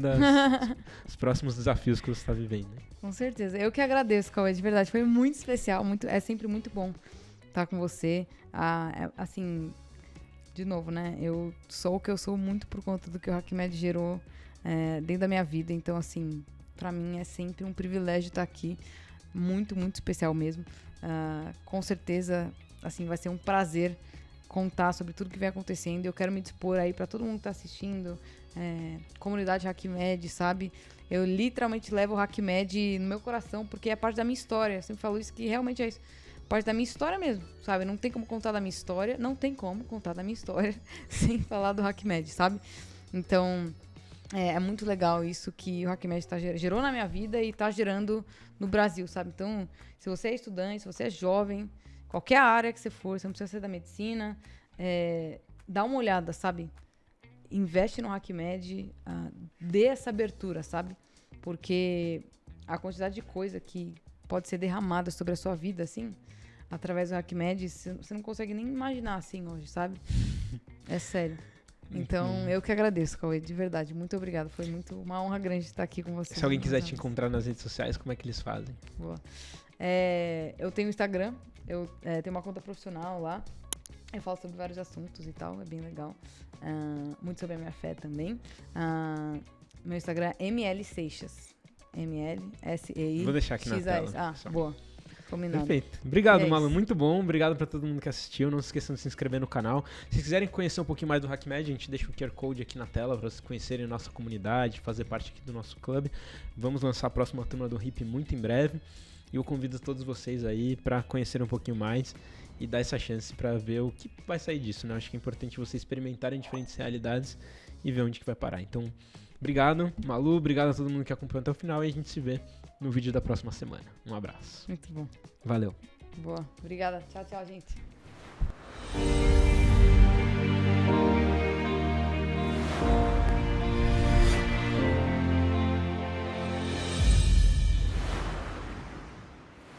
os próximos desafios que você está vivendo. Com certeza. Eu que agradeço, Cauê, de verdade. Foi muito especial, é sempre muito bom estar com você. Assim, de novo, né? Eu sou o que eu sou muito por conta do que o HackMed gerou dentro da minha vida. Então, assim, pra mim é sempre um privilégio estar aqui. Muito, muito especial mesmo. Com certeza, assim, vai ser um prazer contar sobre tudo que vem acontecendo. Eu quero me dispor aí pra todo mundo que tá assistindo, comunidade HackMed, sabe? Eu literalmente levo o HackMed no meu coração, porque é parte da minha história. Eu sempre falo isso, que realmente é isso. Parte da minha história mesmo, sabe? Não tem como contar da minha história, sem falar do HackMed, sabe? Então, é muito legal isso que o HackMed gerou na minha vida e tá gerando no Brasil, sabe? Então, se você é estudante, se você é jovem, qualquer área que você for, você não precisa ser da medicina, dá uma olhada, sabe? Investe no HackMed, dê essa abertura, sabe? Porque a quantidade de coisa que pode ser derramada sobre a sua vida, assim, através do HackMed, você não consegue nem imaginar, assim, hoje, sabe? É sério. Então, eu que agradeço, Cauê, de verdade. Muito obrigada. Foi uma honra grande estar aqui com você. Se alguém quiser te encontrar nas redes sociais, como é que eles fazem? Boa. Eu tenho Instagram, eu tenho uma conta profissional lá. Eu falo sobre vários assuntos e tal, é bem legal. Muito sobre a minha fé também. Meu Instagram é ML Seixas. ML-S-E-I. Vou deixar aqui na tela. Boa. Combinado. Perfeito. Obrigado, Malu. Muito bom. Obrigado pra todo mundo que assistiu. Não se esqueçam de se inscrever no canal. Se vocês quiserem conhecer um pouquinho mais do HackMed, a gente deixa o QR Code aqui na tela pra vocês conhecerem a nossa comunidade, fazer parte aqui do nosso clube. Vamos lançar a próxima turma do HIP muito em breve. E eu convido todos vocês aí pra conhecerem um pouquinho mais e dar essa chance pra ver o que vai sair disso, né? Acho que é importante vocês experimentarem diferentes realidades e ver onde que vai parar. Então, obrigado, Malu. Obrigado a todo mundo que acompanhou até o final e a gente se vê no vídeo da próxima semana. Um abraço. Muito bom. Valeu. Boa. Obrigada. Tchau, tchau, gente.